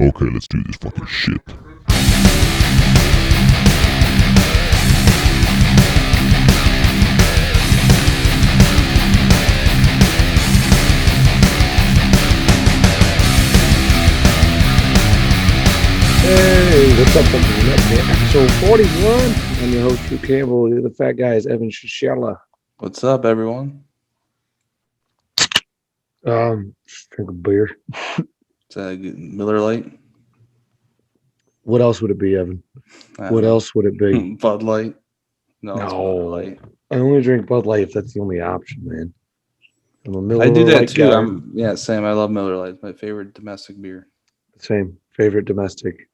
Okay, let's do this fucking shit. Hey, what's up, Inept Pit? Episode 41. I'm your host, Campbell. The fat guy is Evan Sasiela. What's up, everyone? Just drink a beer. Is that a good Miller Lite? What else would it be, Evan? I What don't know. else would it be? Bud Light? No, it's No. Miller Lite. I only drink Bud Light if that's the only option, man. I'm a Miller I do that Lite too. guy. Sam. I love Miller Lite. It's my favorite domestic beer. Same. Favorite domestic.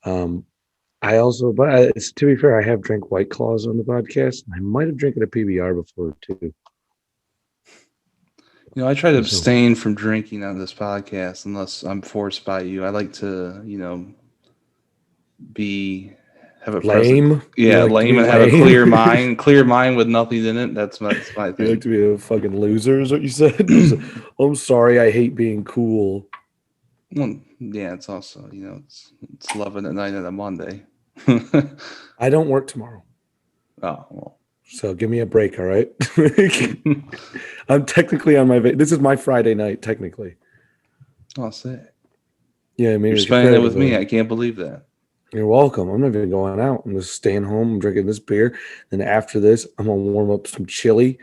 I also, but to be fair, I have drank White Claws on the podcast. I might have drinking a PBR before, too. You know, I try to abstain from drinking on this podcast unless I'm forced by you. I like to, have a lame. lame and have a clear mind. Clear mind with nothing in it. That's my thing. You like to be a fucking loser, is what you said? I'm sorry, I hate being cool. Well, yeah, it's also, it's 11 at night on a Monday. I don't work tomorrow. Oh, well. So give me a break, all right? I'm technically on my this is my Friday night, technically. I'll say. Yeah, I mean, You're spending it with me. I can't believe that. You're welcome. I'm not even going out. I'm just staying home. I'm drinking this beer. Then after this, I'm going to warm up some chili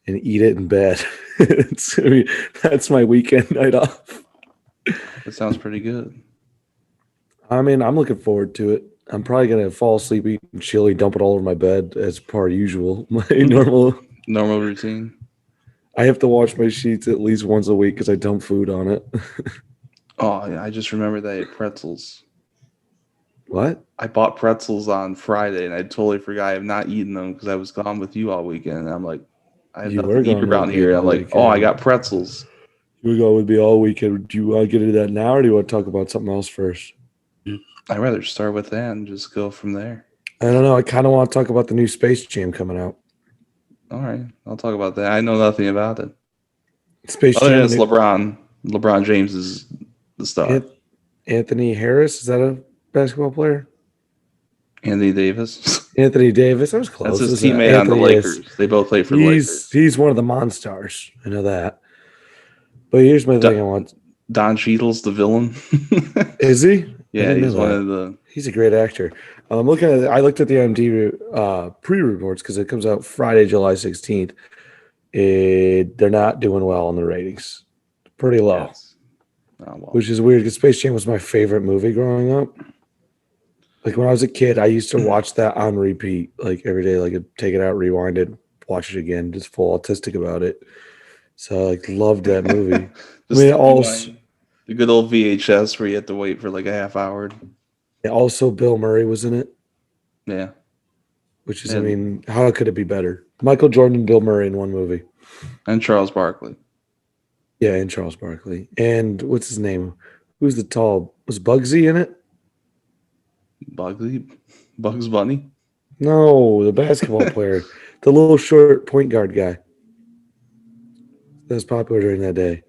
and eat it in bed. That's my weekend night off. That sounds pretty good. I mean, I'm looking forward to it. I'm probably going to fall asleep eating chili, dump it all over my bed as per usual. My normal routine. I have to wash my sheets at least once a week because I dump food on it. Oh, yeah, I just remember that I ate pretzels. What? I bought pretzels on Friday, and I totally forgot I have not eaten them because I was gone with you all weekend. And I'm like, I have nothing to eat around here. And I'm like, oh, I got pretzels. You were going with me all weekend. Do you want to get into that now, or do you want to talk about something else first? I'd rather start with that and just go from there. I don't know. I kind of want to talk about the new Space Jam coming out. All right. I'll talk about that. I know nothing about it. Space Other Jam. than it's LeBron. LeBron James is the star. Anthony Harris, is that a basketball player? Anthony Davis. Anthony Davis. I was close. That's his teammate on the Lakers. They both play for the Lakers. He's one of the Monstars. I know that. But here's my thing I want. Don Cheadle's the villain. Is he? Yeah, he's one of the. He's a great actor. I'm looking at. I looked at the IMDb pre-reports because it comes out Friday, July 16th. They're not doing well on the ratings. Pretty low, yes. Oh, well. Which is weird because Space Jam was my favorite movie growing up. Like when I was a kid, I used to watch that on repeat, like every day. Like I'd take it out, rewind it, watch it again, just full autistic about it. So I loved that movie. The good old VHS where you had to wait for like a half hour. Yeah, also, Bill Murray was in it. Yeah. Which is, I mean, how could it be better? Michael Jordan and Bill Murray in one movie. And Charles Barkley. Yeah, and Charles Barkley. And what's his name? Who's the tall? Was Bugsy in it? Bugs Bunny? No, the basketball player. The little short point guard guy. That was popular during that day.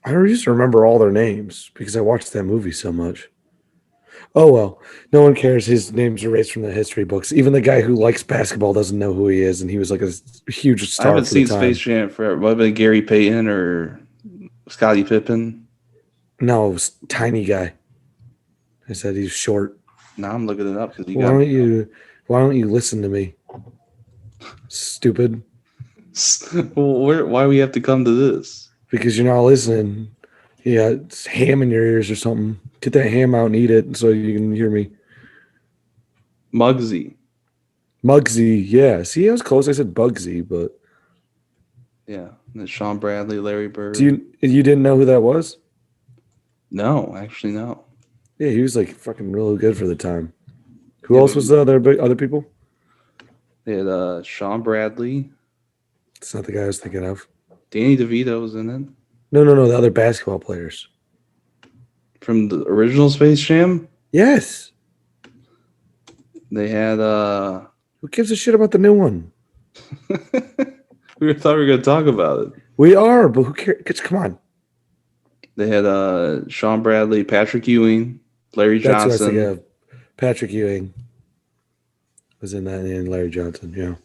I used to remember all their names because I watched that movie so much. Oh, well. No one cares. His name's erased from the history books. Even the guy who likes basketball doesn't know who he is, and he was like a huge star. I haven't seen Space Jam forever. What about Gary Payton or Scottie Pippen? No, it was tiny guy. I said he's short. Now I'm looking it up because why don't you listen to me? Stupid. Why do we have to come to this? Because you're not listening. Yeah, it's ham in your ears or something. Get that ham out and eat it so you can hear me. Muggsy, yeah. See, I was close. I said Bugsy, but yeah. And Sean Bradley, Larry Bird. You didn't know who that was? No, actually, no. Yeah, he was like fucking really good for the time. Who else was the other people? They had Sean Bradley. It's not the guy I was thinking of. Danny DeVito was in it. No, the other basketball players. From the original Space Jam? Yes. They had Who gives a shit about the new one? We thought we were going to talk about it. We are, but who cares? Come on. They had Sean Bradley, Patrick Ewing, Larry That's who I was thinking Johnson. of. Patrick Ewing was in that, and Larry Johnson. Yeah.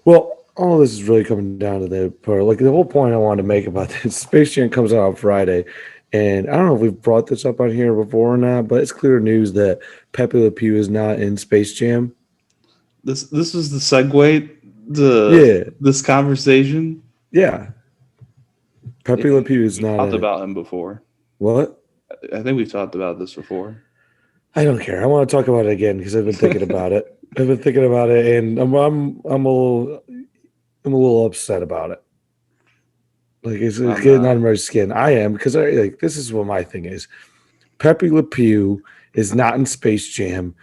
Well, all this is really coming down to the part. Like the whole point I wanted to make about this, Space Jam comes out on Friday, and I don't know if we've brought this up on here before or not, but it's clear news that Pepe Le Pew is not in Space Jam. This is the segue to Yeah, this conversation. yeah. Pepe Le Pew is We've not talked in it. about him before. What? I think we've talked about this before. I don't care. I want to talk about it again because I've been thinking about it. I've been thinking about it, and I'm a little upset about it. Like it's getting on my skin. I am because like this is what my thing is. Pepe Le Pew is not in Space Jam,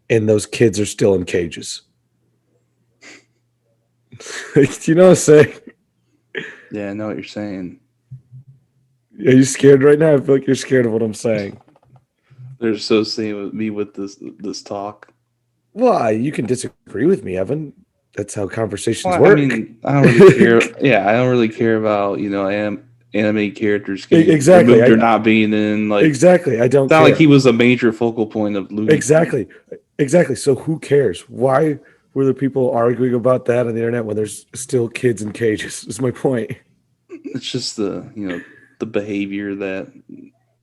and those kids are still in cages. Do you know what I'm saying? Yeah, I know what you're saying. Are you scared right now? I feel like you're scared of what I'm saying. They're associating with me with this talk. Well, you can disagree with me, Evan. That's how conversations work. I mean, I don't really care. Yeah, I don't really care about anime characters getting exactly removed or not being in. Like exactly, I don't. It's not care. like he was a major focal point of Looney. Exactly. So who cares? Why were the people arguing about that on the internet when there's still kids in cages? Is my point. It's just the behavior that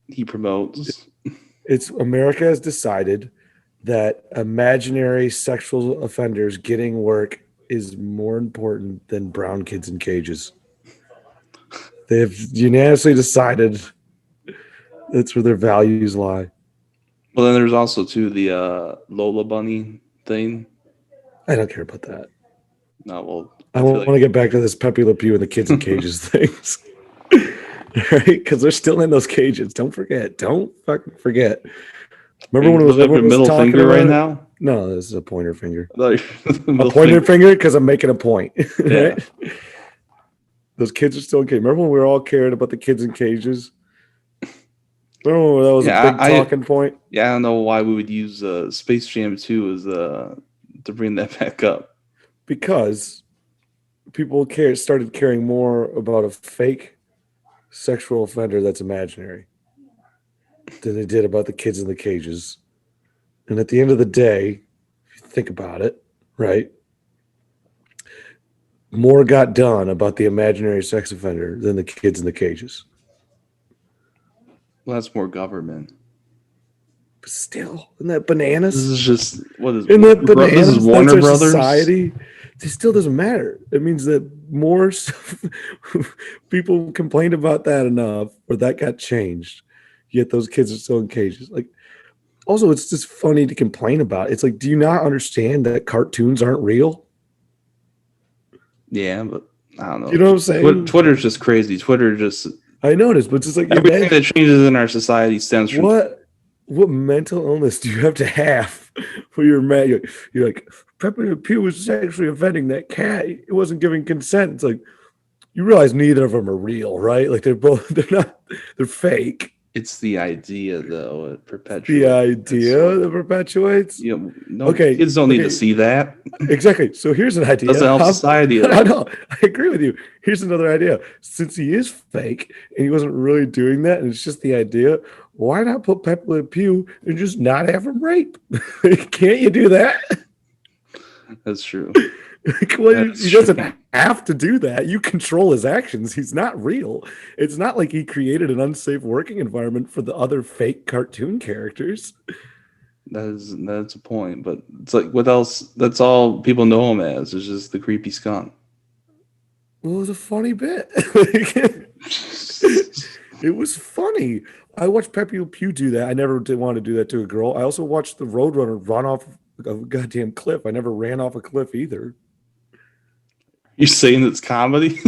he promotes. It's America has decided that imaginary sexual offenders getting work is more important than brown kids in cages. They have unanimously decided that's where their values lie. Well, then there's also too the Lola Bunny thing. I don't care about that. No, well, I want to get back to this Pepe Le Pew and the kids in cages things. Right? Because they're still in those cages. Don't forget. Don't fucking forget. Remember when it was everyone was middle talking finger about right it? now? No, this is a pointer finger. A pointer finger because I'm making a point. Yeah. Right? Those kids are still in cages. Remember when we were all caring about the kids in cages? Remember when that was a big talking point? Yeah, I don't know why we would use Space Jam 2 as to bring that back up. Because people started caring more about a fake sexual offender that's imaginary than they did about the kids in the cages. And at the end of the day, if you think about it, right? More got done about the imaginary sex offender than the kids in the cages. Well, that's more government. But still, isn't that bananas? This is just what is isn't that bananas? This is Warner Brothers society. It still doesn't matter. It means that more people complained about that enough, or that got changed. Yet those kids are still in cages. Like, also, it's just funny to complain about. It's like, do you not understand that cartoons aren't real? Yeah, but I don't know. You know what I'm saying? Twitter's just crazy. Twitter just. I noticed, but just like everything that changes in our society stems from what mental illness do you have to have where you're mad? You're like, Pepe Le Pew was sexually offending that cat. It wasn't giving consent. It's like, you realize neither of them are real, right? Like they're fake. It's the idea, though. It perpetuates. The idea that perpetuates. Kids don't need to see that. Exactly. So here's an idea. Doesn't help society. I know. I agree with you. Here's another idea. Since he is fake and he wasn't really doing that, and it's just the idea, why not put Pepe Le Pew and just not have him rape? Can't you do that? That's true. He doesn't have to do that. You control his actions. He's not real. It's not like he created an unsafe working environment for the other fake cartoon characters. That's a point, but it's like, what else? That's all people know him as. It's just the creepy skunk. Well, it was a funny bit. It was funny. I watched Pepe Le Pew do that. I never did want to do that to a girl. I also watched the Roadrunner run off a goddamn cliff. I never ran off a cliff either. You're saying it's comedy?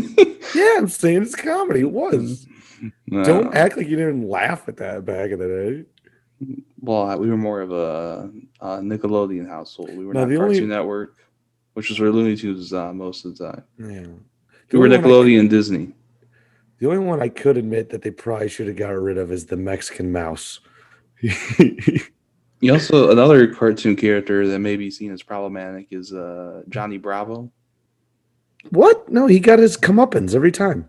Yeah, I'm saying it's comedy. It was. No. Don't act like you didn't laugh at that back in the day. Well, we were more of a Nickelodeon household. We were not Cartoon Network, which is where Looney Tunes is most of the time. Yeah. We were Nickelodeon and Disney. The only one I could admit that they probably should have got rid of is the Mexican mouse. Also, another cartoon character that may be seen as problematic is Johnny Bravo. What? No, he got his comeuppance every time.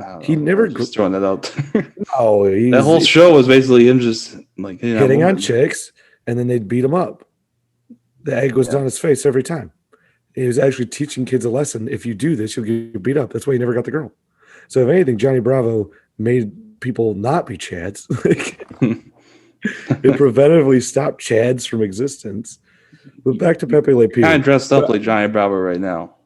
I don't He know. never Just throwing that out there. Oh, that whole show was basically him just like hitting on chicks, and then they'd beat him up. The egg was on his face every time. He was actually teaching kids a lesson. If you do this, you'll get beat up. That's why he never got the girl. So if anything, Johnny Bravo made people not be Chads. It preventively stopped Chads from existence. But back to Pepe Le Pew. Kind of dressed up like Johnny Bravo right now.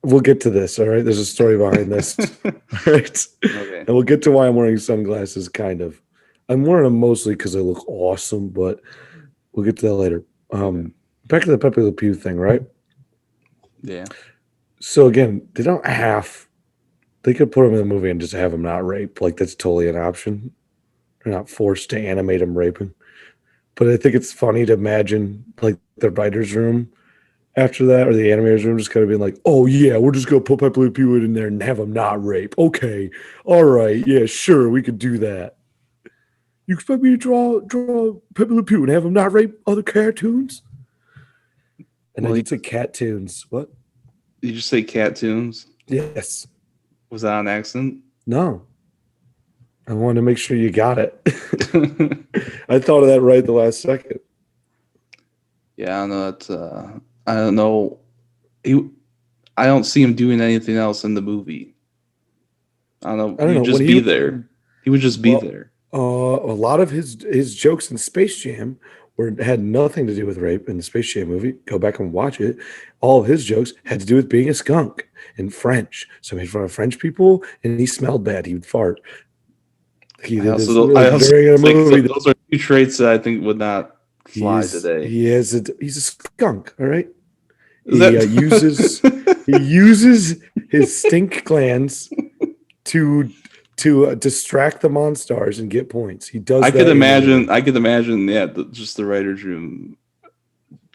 We'll get to this, all right? There's a story behind this, all right? Okay. And we'll get to why I'm wearing sunglasses, kind of. I'm wearing them mostly because they look awesome, but we'll get to that later. Back to the Pepe Le Pew thing, right? Yeah. So again, they could put him in the movie and just have him not rape. Like, that's totally an option. They're not forced to animate him raping. But I think it's funny to imagine, like, the writer's room after that, or the animator's room, just kind of being like, oh, yeah, we're just going to put Pepe Le Pew in there and have him not rape. Okay. All right. Yeah, sure. We could do that. You expect me to draw Pepe Le Pew and have him not rape other cartoons? And I did say cat tunes. What? Did you say cat tunes? Yes. Was that an accent? No. I wanted to make sure you got it. I thought of that right the last second. Yeah, I know that's I don't know. I don't see him doing anything else in the movie. I don't know. He'd just be there. He would just be there. A lot of his jokes in Space Jam had nothing to do with rape in the Space Jam movie. Go back and watch it. All of his jokes had to do with being a skunk in French. So he made fun of French people, and he smelled bad. He would fart. Those are two traits that I think would not fly today. He's a skunk. All right. He uses his stink glands to distract the Monstars and get points. He does. I could imagine. Yeah, just the writer's room.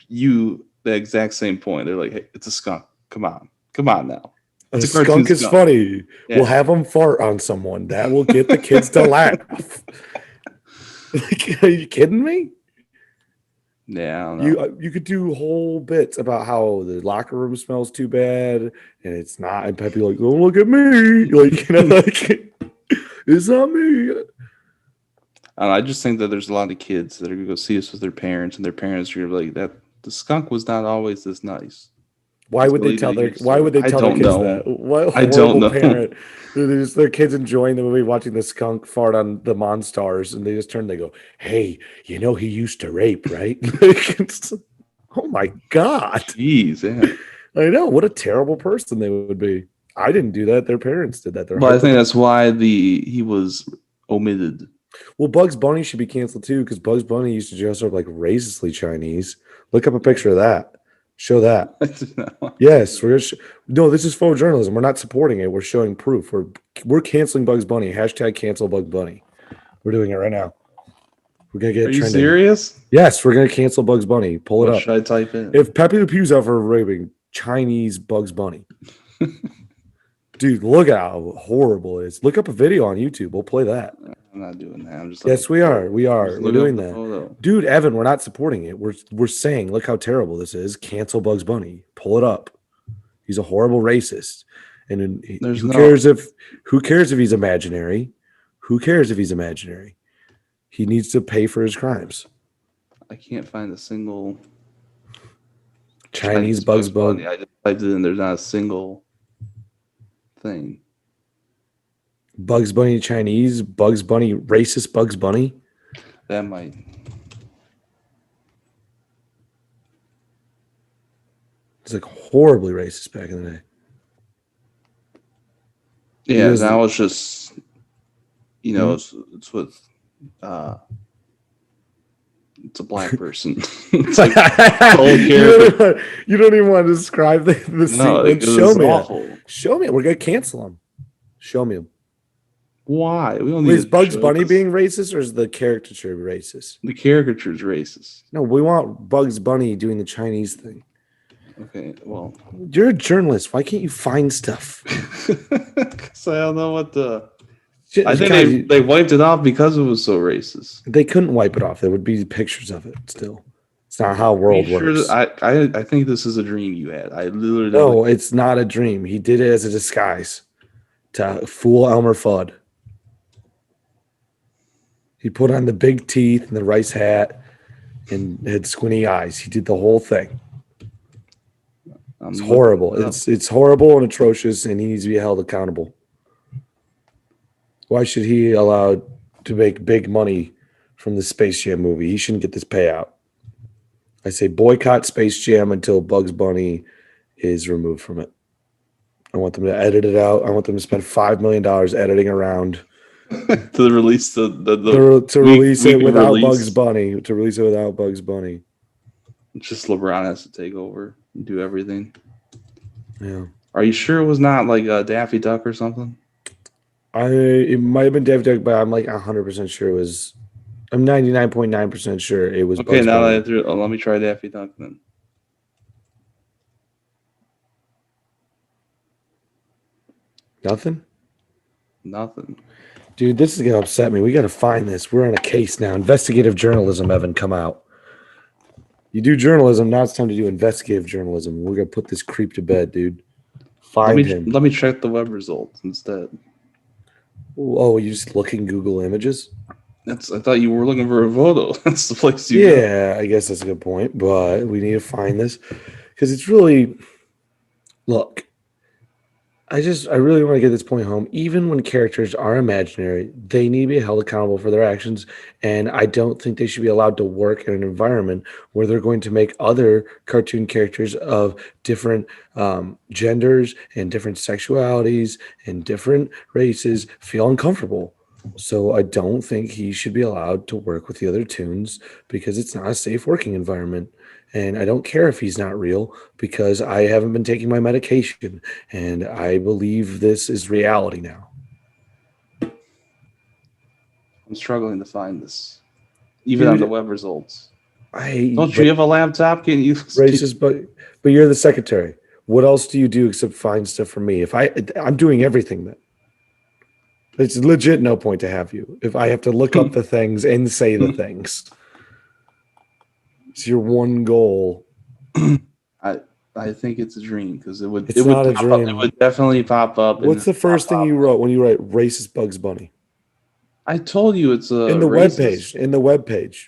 The exact same point. They're like, "Hey, it's a skunk. Come on now." A skunk is funny. Yeah. We'll have them fart on someone. That will get the kids to laugh. Like, are you kidding me? Yeah, I don't know. You could do whole bits about how the locker room smells too bad, and it's not. And Pepe like, "Oh, look at me!" Like, like, it's not me. I just think that there's a lot of kids that are gonna go see us with their parents, and their parents are like, "That the skunk was not always this nice." Why would they tell their kids that? What I don't know. Parent. Their kids enjoying the movie, watching the skunk fart on the Monstars, and they just turn. They go, "Hey, he used to rape, right?" Oh my god! Jeez, yeah. I know, what a terrible person they would be. I didn't do that. Their parents did that. But I think that's why he was omitted. Well, Bugs Bunny should be canceled too, because Bugs Bunny used to dress up like racistly Chinese. Look up a picture of that. Show that. Yes, no, this is faux journalism. We're not supporting it. We're showing proof. We're canceling Bugs Bunny. # cancel Bugs Bunny. We're doing it right now. We're gonna get. Are you serious? Yes, we're gonna cancel Bugs Bunny. Pull it up. Should I type in? If Pepe Le Pew's out for raping, Chinese Bugs Bunny. Dude, look at how horrible it is. Look up a video on YouTube. We'll play that. I'm not doing that. I'm just. Yes, we are. We're doing that. Photo. Dude, Evan, we're not supporting it. We're saying, look how terrible this is. Cancel Bugs Bunny. Pull it up. He's a horrible racist. And who cares if he's imaginary? Who cares if he's imaginary? He needs to pay for his crimes. I can't find a single Chinese Bugs Bunny. I just typed it in. There's not a single thing. Bugs Bunny Chinese, Bugs Bunny racist, Bugs Bunny. That might. It's like horribly racist back in the day. Yeah, now it's just, it's with, it's a black person. It's like you don't even want to describe the scene. No, show me. Awful. Show me. We're gonna cancel him. Show me him. Why? We don't need. Is Bugs Bunny being racist, or is the caricature racist? The caricature's racist. No, we want Bugs Bunny doing the Chinese thing. Okay, well, you're a journalist. Why can't you find stuff? Because I don't know what the. I think they wiped it off because it was so racist. They couldn't wipe it off. There would be pictures of it still. It's not how world works. I think this is a dream you had. I literally. No, it's not a dream. He did it as a disguise to fool Elmer Fudd. He put on the big teeth and the rice hat and had squinty eyes. He did the whole thing. It's horrible. It's horrible and atrocious, and he needs to be held accountable. Why should he allowed to make big money from the Space Jam movie? He shouldn't get this payout. I say boycott Space Jam until Bugs Bunny is removed from it. I want them to edit it out. I want them to spend $5 million editing around to release the release it without Bugs Bunny. To release it without Bugs Bunny. Just LeBron has to take over and do everything. Yeah. Are you sure it was not like a Daffy Duck or something? It might have been Daffy Duck, but I'm like 100% sure it was. I'm 99.9% sure it was. Okay, Bugs now Bunny. Let me try Daffy Duck then. Nothing? Nothing. Dude, this is going to upset me. We got to find this. We're on a case now. Investigative journalism, Evan, come out. You do journalism, now it's time to do investigative journalism. We're going to put this creep to bed, dude. Find him. Let me check the web results instead. Oh, you just looking Google Images? I thought you were looking for a photo. That's the place you go. Yeah, I guess that's a good point. But we need to find this because it's really... Look, I really want to get this point home. Even when characters are imaginary, they need to be held accountable for their actions. And I don't think they should be allowed to work in an environment where they're going to make other cartoon characters of different genders and different sexualities and different races feel uncomfortable. So I don't think he should be allowed to work with the other toons because it's not a safe working environment. And I don't care if he's not real because I haven't been taking my medication and I believe this is reality now. I'm struggling to find this, even on the web results. Don't you have a laptop? Can you racist? But you're the secretary. What else do you do except find stuff for me? If I'm doing everything then. It's legit no point to have you. If I have to look up the things and say the things. It's your one goal. I think it's a dream because it would. It's not a dream. It would definitely pop up. What's the first thing you wrote when you write racist Bugs Bunny? I told you it's a in the webpage. In the webpage,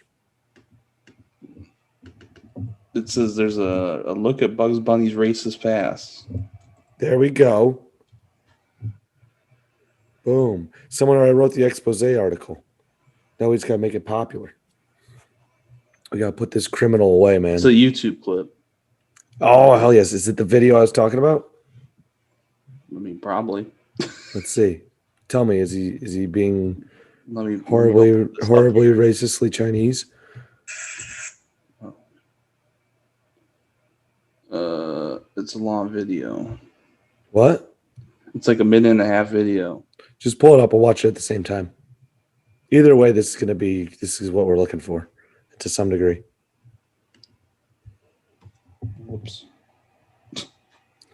it says there's a look at Bugs Bunny's racist past. There we go. Boom. Someone already wrote the expose article. Now we just got to make it popular. We got to put this criminal away, man. It's a YouTube clip. Oh, hell yes. Is it the video I was talking about? I mean, probably. Let's see. Tell me, is he being horribly racistly Chinese? It's a long video. What? It's like a 1.5-minute video. Just pull it up and watch it at the same time. Either way, this is what we're looking for. To some degree. Whoops.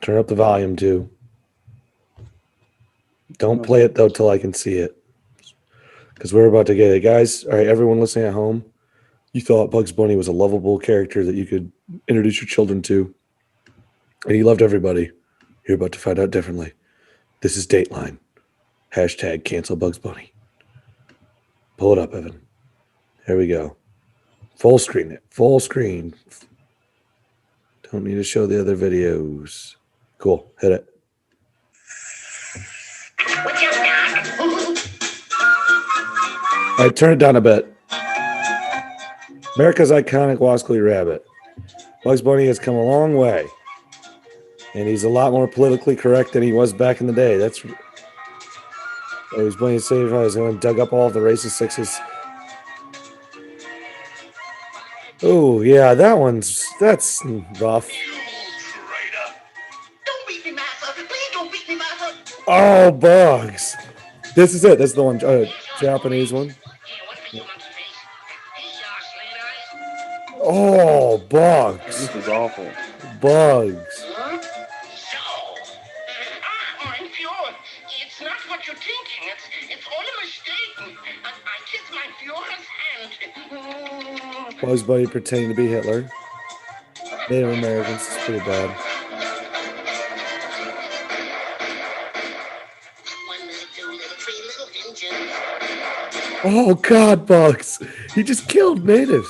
Turn up the volume too. Don't play it though till I can see it. Because we're about to get it. Guys, all right, everyone listening at home, you thought Bugs Bunny was a lovable character that you could introduce your children to. And he loved everybody. You're about to find out differently. This is Dateline. # cancel Bugs Bunny. Pull it up, Evan. Here we go. Full screen it. Full screen. Don't need to show the other videos. Cool. Hit it. All right, turn it down a bit. America's iconic Wascally rabbit. Bugs Bunny has come a long way. And he's a lot more politically correct than he was back in the day. He was playing safe. I was going to dug up all the racist sixes. Oh, yeah, that's rough. Oh, Bugs. This is it. This is the one, Japanese one. Oh, Bugs. This is awful. Bugs. It's not what you're thinking. It's all a mistake. I kissed my Führer's hand. Bugs Bunny pretending to be Hitler. Native Americans, it's pretty bad. Oh God, Bugs! He just killed natives.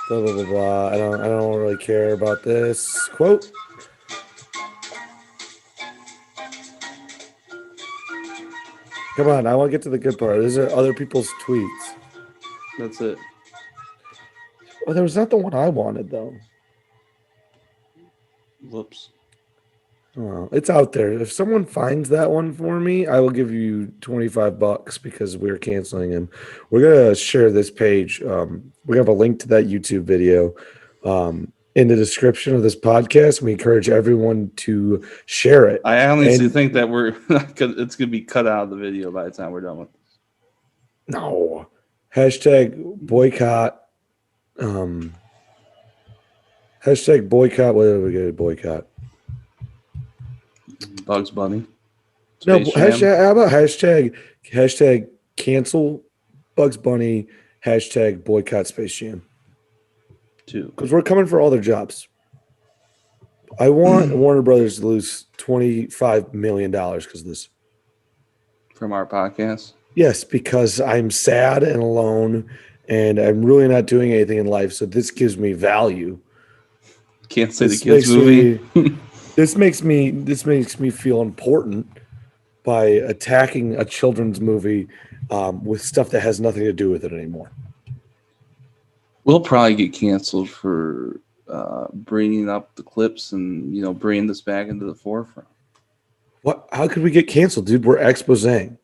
Blah blah blah blah. I don't really care about this quote. Come on, I want to get to the good part. These are other people's tweets. That's it. Oh, there was not the one I wanted though. Whoops. Oh, it's out there. If someone finds that one for me, I will give you $25 because we're canceling him. We're gonna share this page. We have a link to that YouTube video in the description of this podcast. We encourage everyone to share it. I honestly think that it's gonna be cut out of the video by the time we're done with this. No. Hashtag boycott. Hashtag boycott. What are we gonna boycott? Bugs Bunny. No, Space Jam. how about hashtag cancel Bugs Bunny, hashtag boycott Space Jam. 2. Because we're coming for all their jobs. I want Warner Brothers to lose $25 million because of this. From our podcast. Yes, because I'm sad and alone and I'm really not doing anything in life. So this gives me value. Can't say the kids movie. This makes me feel important by attacking a children's movie with stuff that has nothing to do with it anymore. We'll probably get canceled for bringing up the clips and bringing this back into the forefront. What? How could we get canceled, dude? We're exposing.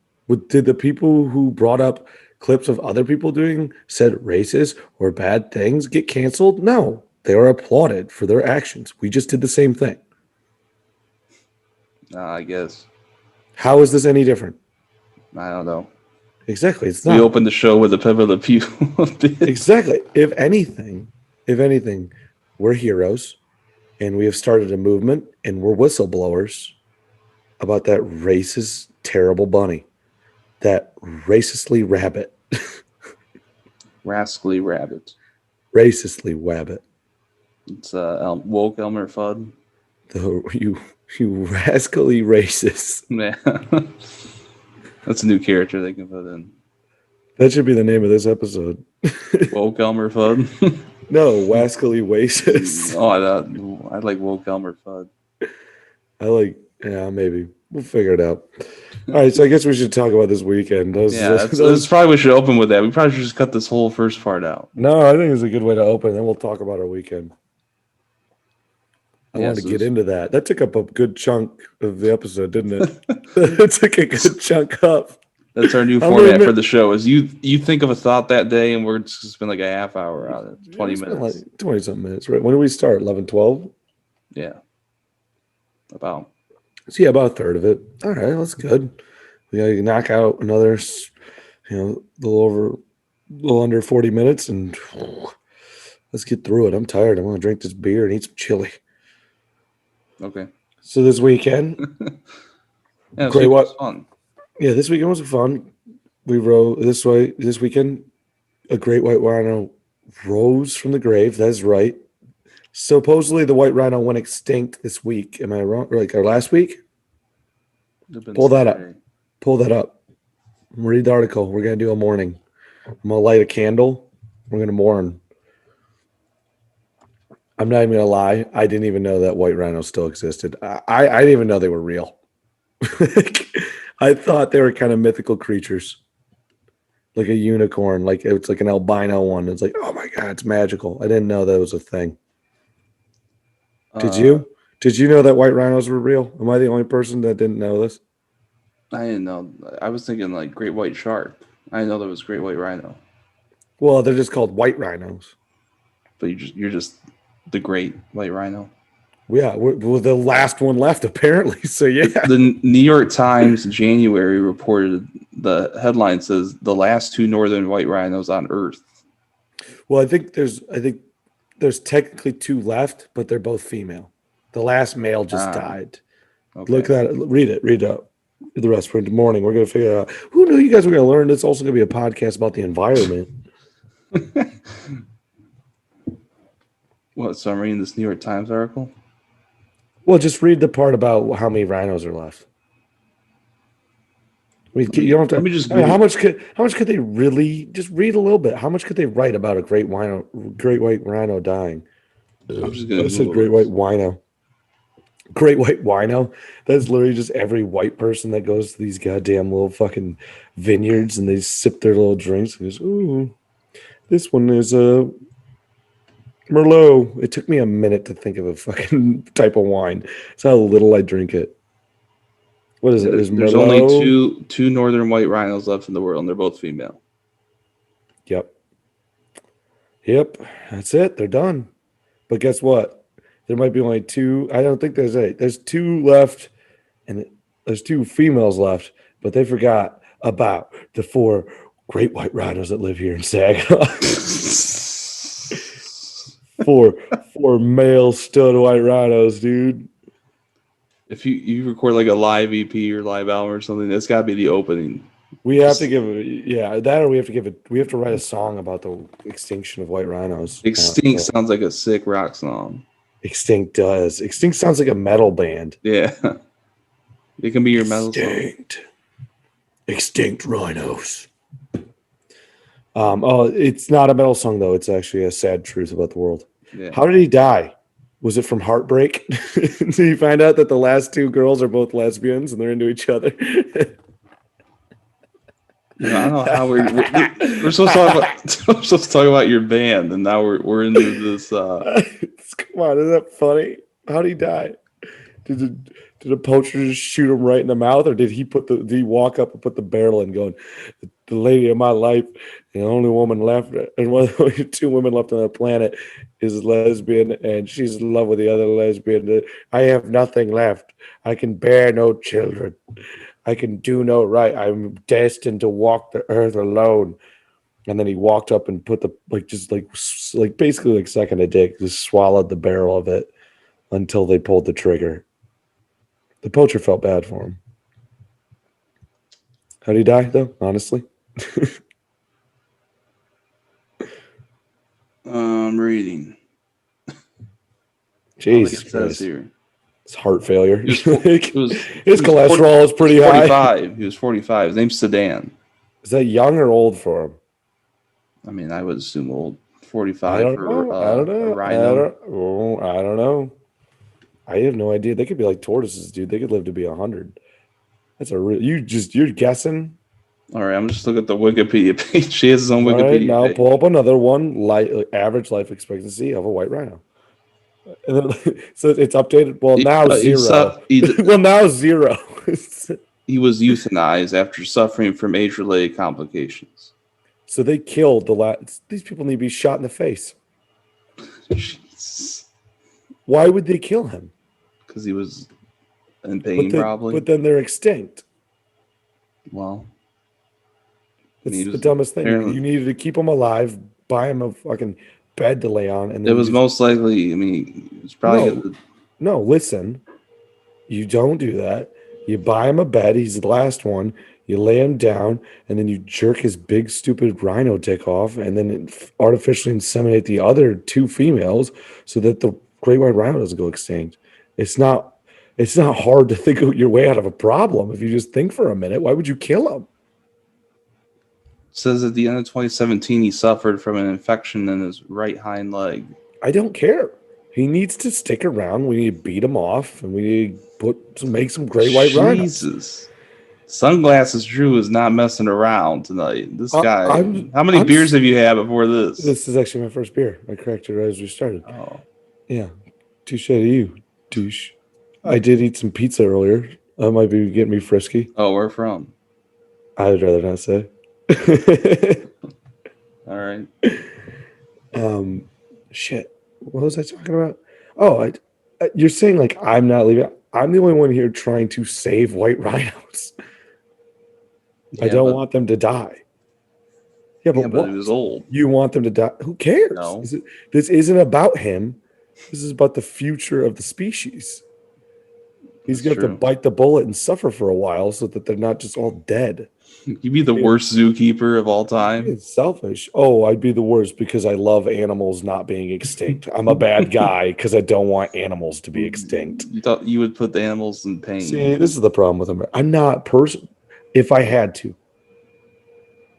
Did the people who brought up clips of other people said racist or bad things get canceled? No, they are applauded for their actions. We just did the same thing. I guess. How is this any different? I don't know. Exactly. It's not. We opened the show with a pep of the pew. Exactly. If anything, we're heroes and we have started a movement and we're whistleblowers about that racist, terrible bunny. That racistly rabbit. Wascally rabbit. Racistly wabbit. It's woke Elmer Fudd. You rascally racist. Yeah. That's a new character they can put in. That should be the name of this episode. Woke Elmer Fudd. No, wascally racist. Oh, I like woke Elmer Fudd. Maybe. We'll figure it out. All right, so I guess we should talk about this weekend. That's probably we should open with that. We probably should just cut this whole first part out. No, I think it's a good way to open. Then we'll talk about our weekend. I wanted to get into that. That took up a good chunk of the episode, didn't it? It took a good chunk up. That's our new format for the show. Is you think of a thought that day, and we're just gonna spend like a half hour on it, 20 minutes, like 20-something minutes. Right? When do we start? 11, 12? Yeah, about. So yeah, about a third of it. All right, that's good. We gotta knock out another, a little under 40 minutes, and let's get through it. I'm tired. I want to drink this beer and eat some chili. Okay. So this weekend, great. Was fun. Yeah, this weekend was fun. We rode this weekend. A great white rhino rose from the grave. That's right. Supposedly, the white rhino went extinct this week. Am I wrong? Or last week? Pull that up. Read the article. We're gonna do a mourning. I'm gonna light a candle. We're gonna mourn. I'm not even gonna lie. I didn't even know that white rhinos still existed. I didn't even know they were real. I thought they were kind of mythical creatures, like a unicorn. Like it's like an albino one. It's like, oh my god, it's magical. I didn't know that was a thing. Did you? Did you know that white rhinos were real? Am I the only person that didn't know this? I didn't know. I was thinking like great white shark. I didn't know there was great white rhino. Well, they're just called white rhinos. But you're just the great white rhino. Yeah, we're the last one left apparently. So yeah. The New York Times in January reported, the headline says the last 2 northern white rhinos on Earth. Well, I think there's technically 2 left, but they're both female. The last male just died. Okay. Look at that. Read it up. The rest for the morning. We're gonna figure it out. Who knew you guys were gonna learn? It's also gonna be a podcast about the environment. What? So I'm reading this New York Times article. Well, just read the part about how many rhinos are left. I mean, you don't have Let me to. just I mean, Google. how much could they really just read a little bit? How much could they write about a great white rhino dying? I'm just gonna I said Google this. great white wino. That's literally just every white person that goes to these goddamn little fucking vineyards and they sip their little drinks and goes, ooh, this one is a Merlot. It took me a minute to think of a fucking type of wine. That's how little I drink it. What is it? Is There's only Merlot? two northern white rhinos left in the world, and they're both female. Yep. Yep. That's it. They're done. But guess what? There might be only two. I don't think there's eight. There's two left, and there's two females left, but they forgot about the four great white rhinos that live here in Saginaw. four male stud white rhinos, dude. If you record like a live EP or live album or something, that's got to be the opening. We have to give it, that, or we have to give it. We have to write a song about the extinction of white rhinos. Extinct sounds like a sick rock song. Extinct does. Extinct sounds like a metal band. Yeah, it can be your metal song. Extinct rhinos. Oh, it's not a metal song though. It's actually a sad truth about the world. Yeah. How did he die? Was it from heartbreak? Did you find out that the last two girls are both lesbians and they're into each other? I don't know how we're supposed to talk about your band, and now we're into this. Come on, isn't that funny? How did he die? Did a poacher just shoot him right in the mouth, or did he walk up and put the barrel in, going, the lady of my life, and the only woman left, and one of the only two women left on the planet is lesbian, and she's in love with the other lesbian. I have nothing left. I can bear no children. I can do no right. I'm destined to walk the earth alone. And then he walked up and put basically second a dick, just swallowed the barrel of it until they pulled the trigger. The poacher felt bad for him. How did he die, though? Honestly, I'm reading. Jesus Christ. Christ. Here. It's heart failure. His His cholesterol is pretty high. 45. He was 45. His name's Sedan. Is that young or old for him? I mean, I would assume old. 45 I don't for know. I don't know. a rhino. I don't know. I have no idea. They could be like tortoises, dude. They could live to be 100. That's you're guessing. All right, I'm just looking at the Wikipedia page. She has his own Wikipedia All right, now page. pull up another one. Average life expectancy of a white rhino. And then, so it's updated. Well, now zero. Well, now zero. He was euthanized after suffering from age-related complications. So they killed the last. These people need to be shot in the face. Jeez. Why would they kill him? Because he was in pain, probably. But then they're extinct. Well, it's the dumbest thing. You needed to keep him alive, buy him a fucking bed to lay on, and it was most likely. I mean, it's probably no. Listen, you don't do that. You buy him a bed. He's the last one. You lay him down, and then you jerk his big, stupid rhino dick off, and then artificially inseminate the other two females so that the great white rhino doesn't go extinct. It's not hard to think your way out of a problem if you just think for a minute. Why would you kill him? It says at the end of 2017, he suffered from an infection in his right hind leg. I don't care. He needs to stick around. We need to beat him off, and we need to make some great white rhinos. Jesus. Sunglasses Drew is not messing around tonight. This guy. How many beers have you had before this? This is actually my first beer. I cracked it right as we started. Oh. Yeah. Touche to you, douche. I did eat some pizza earlier. That might be getting me frisky. Oh, where from? I would rather not say. All right. Shit. What was I talking about? Oh, you're saying like I'm not leaving. I'm the only one here trying to save white rhinos. Yeah, I don't want them to die. Yeah, but he was old. You want them to die? Who cares? No. This isn't about him. This is about the future of the species. He's going to have to bite the bullet and suffer for a while so that they're not just all dead. You'd be the worst zookeeper of all time. It's selfish. Oh, I'd be the worst because I love animals not being extinct. I'm a bad guy because I don't want animals to be extinct. You thought you would put the animals in pain. See, this is the problem with them. If I had to.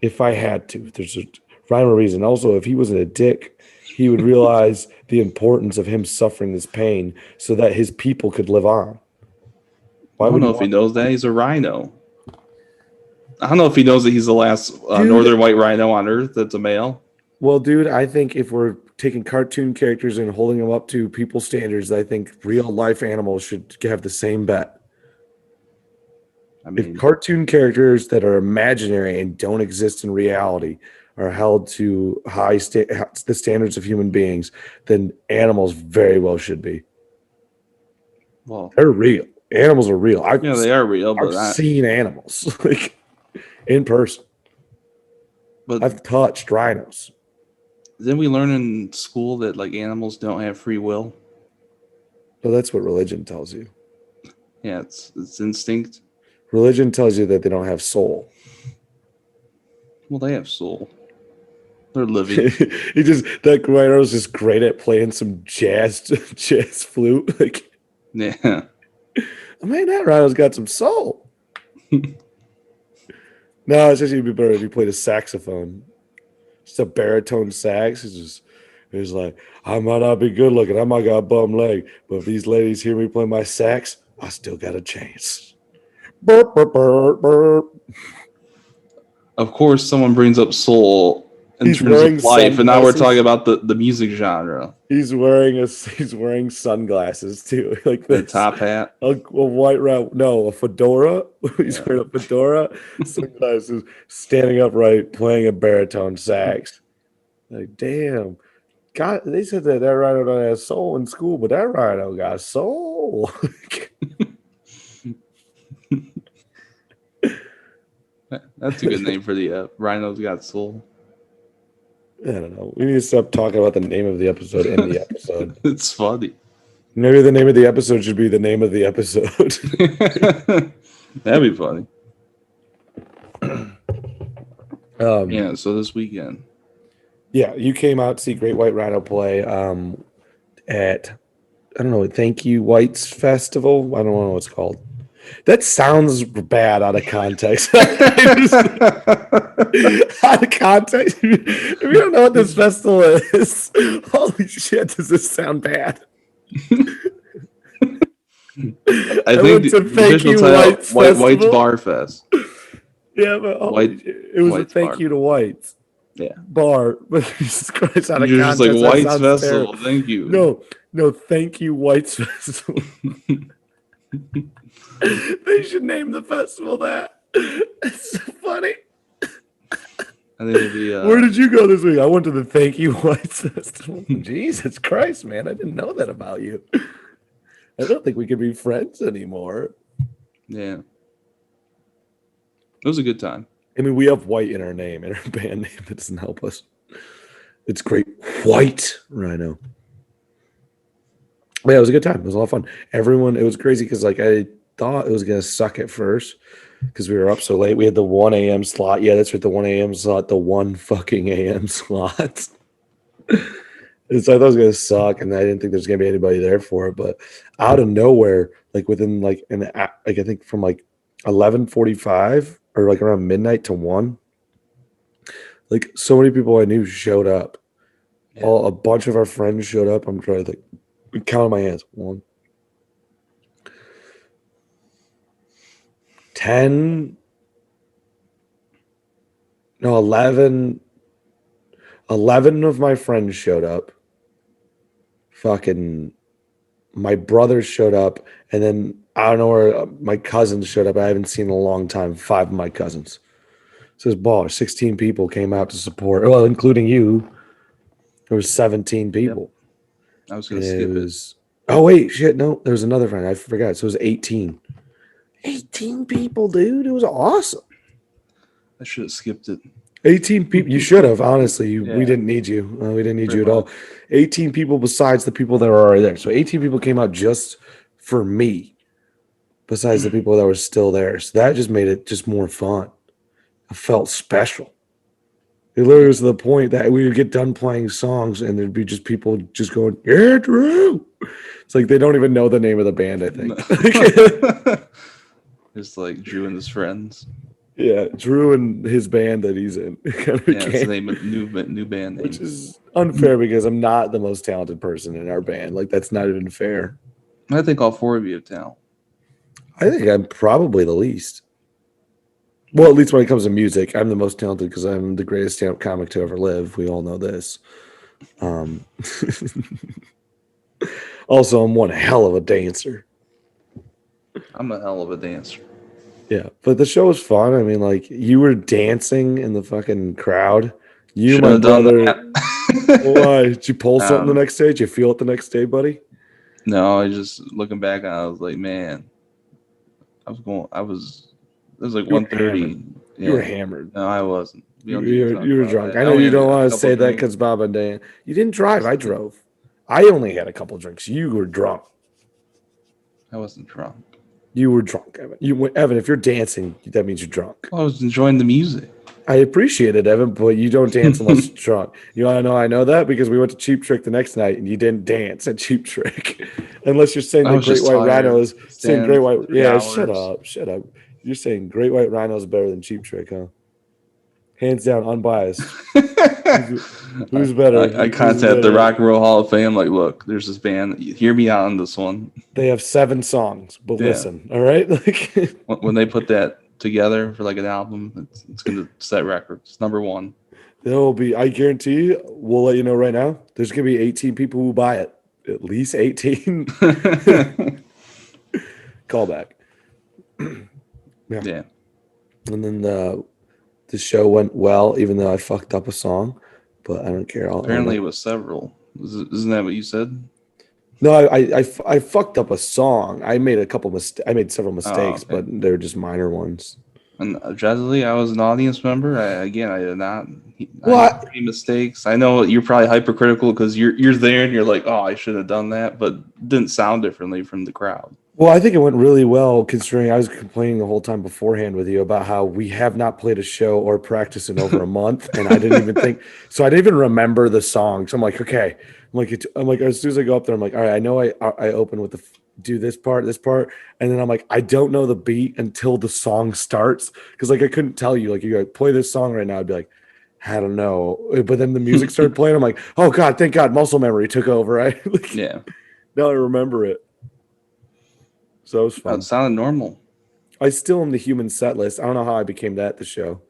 There's a rhyme or reason. Also, if he wasn't a dick, he would realize the importance of him suffering this pain so that his people could live on. I don't know if he knows that. He's a rhino. I don't know if he knows that he's the last northern white rhino on Earth that's a male. Well, dude, I think if we're taking cartoon characters and holding them up to people's standards, I think real life animals should have the same bet. I mean, if cartoon characters that are imaginary and don't exist in reality are held to the standards of human beings, then animals very well should be. Well, they're real. Animals are real. They are real. But I've seen animals like in person. But I've touched rhinos. Didn't we learn in school that like animals don't have free will? Well, that's what religion tells you. Yeah, it's instinct. Religion tells you that they don't have soul. Well, they have soul. They're living. That rhino's just great at playing some jazz flute. Like, yeah. I mean, that rhino's got some soul. No, it's actually be better if he played a saxophone. Just a baritone sax. It's like, I might not be good looking. I might got a bum leg. But if these ladies hear me play my sax, I still got a chance. Burp, burp, burp, burp. Of course, someone brings up soul in terms of life, and now we're talking about the music genre. He's wearing sunglasses too, like the top hat, a white round, no, a fedora. He's wearing a fedora, sunglasses, standing upright, playing a baritone sax. Like, damn, God, they said that rhino don't have soul in school, but that rhino got soul. That's a good name for the rhino's got soul. I don't know. We need to stop talking about the name of the episode in the episode. It's funny. Maybe the name of the episode should be the name of the episode. That'd be funny. Yeah, so this weekend. Yeah, you came out to see Great White Rhino play at, I don't know, Thank You Whites Festival. I don't know what it's called. That sounds bad out of context. Out of context. If you don't know what this festival is, holy shit, does this sound bad? I think the official title, White's Bar Fest. Yeah, but it was White's a thank bar. You to Whites. Yeah. Bar. But Jesus Christ, out of You're context. You're just like, White's Festival, terrible. Thank you. No, Thank You White's Festival. They should name the festival that. It's so funny. I think it'd be, where did you go this week? I went to the Thank You Whites Festival. Jesus Christ, man. I didn't know that about you. I don't think we could be friends anymore. Yeah. It was a good time. I mean, we have white in our name, in our band name. That doesn't help us. It's Great White Rhino. But yeah, it was a good time. It was a lot of fun. It was crazy because like I thought it was going to suck at first because we were up so late. We had the 1 a.m. slot. Yeah, that's right, the 1 a.m. slot, the 1 fucking a.m. slot. And so I thought it was going to suck, and I didn't think there was going to be anybody there for it. But out of nowhere, like within like I think from like 11:45 or like around midnight to 1, like so many people I knew showed up. Yeah. A bunch of our friends showed up. I'm trying to think. Count on my hands. 1, 10, no, 11 of my friends showed up. Fucking my brothers showed up, and then I don't know where my cousins showed up. I haven't seen in a long time. 5 of my cousins. So this ball, 16 people came out to support. Well, including you. There was 17 people. Yep. I was going to skip it. Oh, wait, shit. No, there was another friend. I forgot. So it was 18. 18 people, dude. It was awesome. I should have skipped it. 18 people. You should have, honestly. We didn't need you. We didn't need you at all. 18 people besides the people that were already there. So 18 people came out just for me, besides the people that were still there. So that just made it just more fun. It felt special. It literally was to the point that we would get done playing songs and there'd be just people just going, yeah, Drew. It's like they don't even know the name of the band, I think. It's like Drew and his friends. Yeah, Drew and his band that he's in. Kind of Yeah, it's the came, name of new band name. which is unfair because I'm not the most talented person in our band. Like that's not even fair. I think all four of you have talent. I think I'm probably the least. Well, at least when it comes to music, I'm the most talented because I'm the greatest stand-up comic to ever live. We all know this. Um, also, I'm one hell of a dancer. I'm a hell of a dancer. Yeah, but the show was fun. I mean, like you were dancing in the fucking crowd. You, Should my have done brother. that. Why? Did you pull something the Um, next day? Did you feel it the next day, buddy? No, I just looking back, I was like, man, it was like You were hammered. 1:30. You were Yeah, hammered. no, I wasn't. We You, don't need to you, talk you were about drunk. that. I I know only you had don't a want to couple say that drinks. because Bob and Dan. You didn't drive. I drove. I only had a couple drinks. You were drunk. I wasn't drunk. You were drunk, Evan. Evan, if you're dancing, that means you're drunk. I was enjoying the music. I appreciate it, Evan, but you don't dance unless you're drunk. You want to know I know that? Because we went to Cheap Trick the next night and you didn't dance at Cheap Trick. Unless you're saying I the was Great just White Rhino tired. is saying Standing Great for White. 3 Yeah, hours. shut up. You're saying Great White Rhino is better than Cheap Trick, huh? Hands down, unbiased. Who's better? I Who's contact the better? Rock and Roll Hall of Fame. Like, look, there's this band. Hear me out on this one. They have 7 songs, but Yeah. listen, all right? Like When they put that together for like an album, it's going to set records. Number one. there will be, I guarantee, we'll let you know right now, there's going to be 18 people who buy it. At least 18. Callback. Yeah. And then the show went well, even though I fucked up a song, but I don't care. Apparently, it was several. Isn't that what you said? No, I fucked up a song. I made I made several mistakes, okay. but they're just minor ones. And admittedly, I was an audience member. I did not. Well, I made three mistakes. I know you're probably hypercritical because you're there and you're like, oh, I should have done that, but it didn't sound differently from the crowd. Well, I think it went really well considering I was complaining the whole time beforehand with you about how we have not played a show or practiced in over a month, and I didn't even think so. I didn't even remember the song. So I'm like, okay, I'm like, as soon as I go up there, I'm like, all right, I know I open with the do this part, and then I'm like, I don't know the beat until the song starts because like I couldn't tell you like you like play this song right now. I'd be like, I don't know, but then the music started playing. I'm like, oh god, thank God, muscle memory took over. Right? Like, Yeah. now I remember it. So it was fun. It sounded normal. I still am the human set list. I don't know how I became that at the show.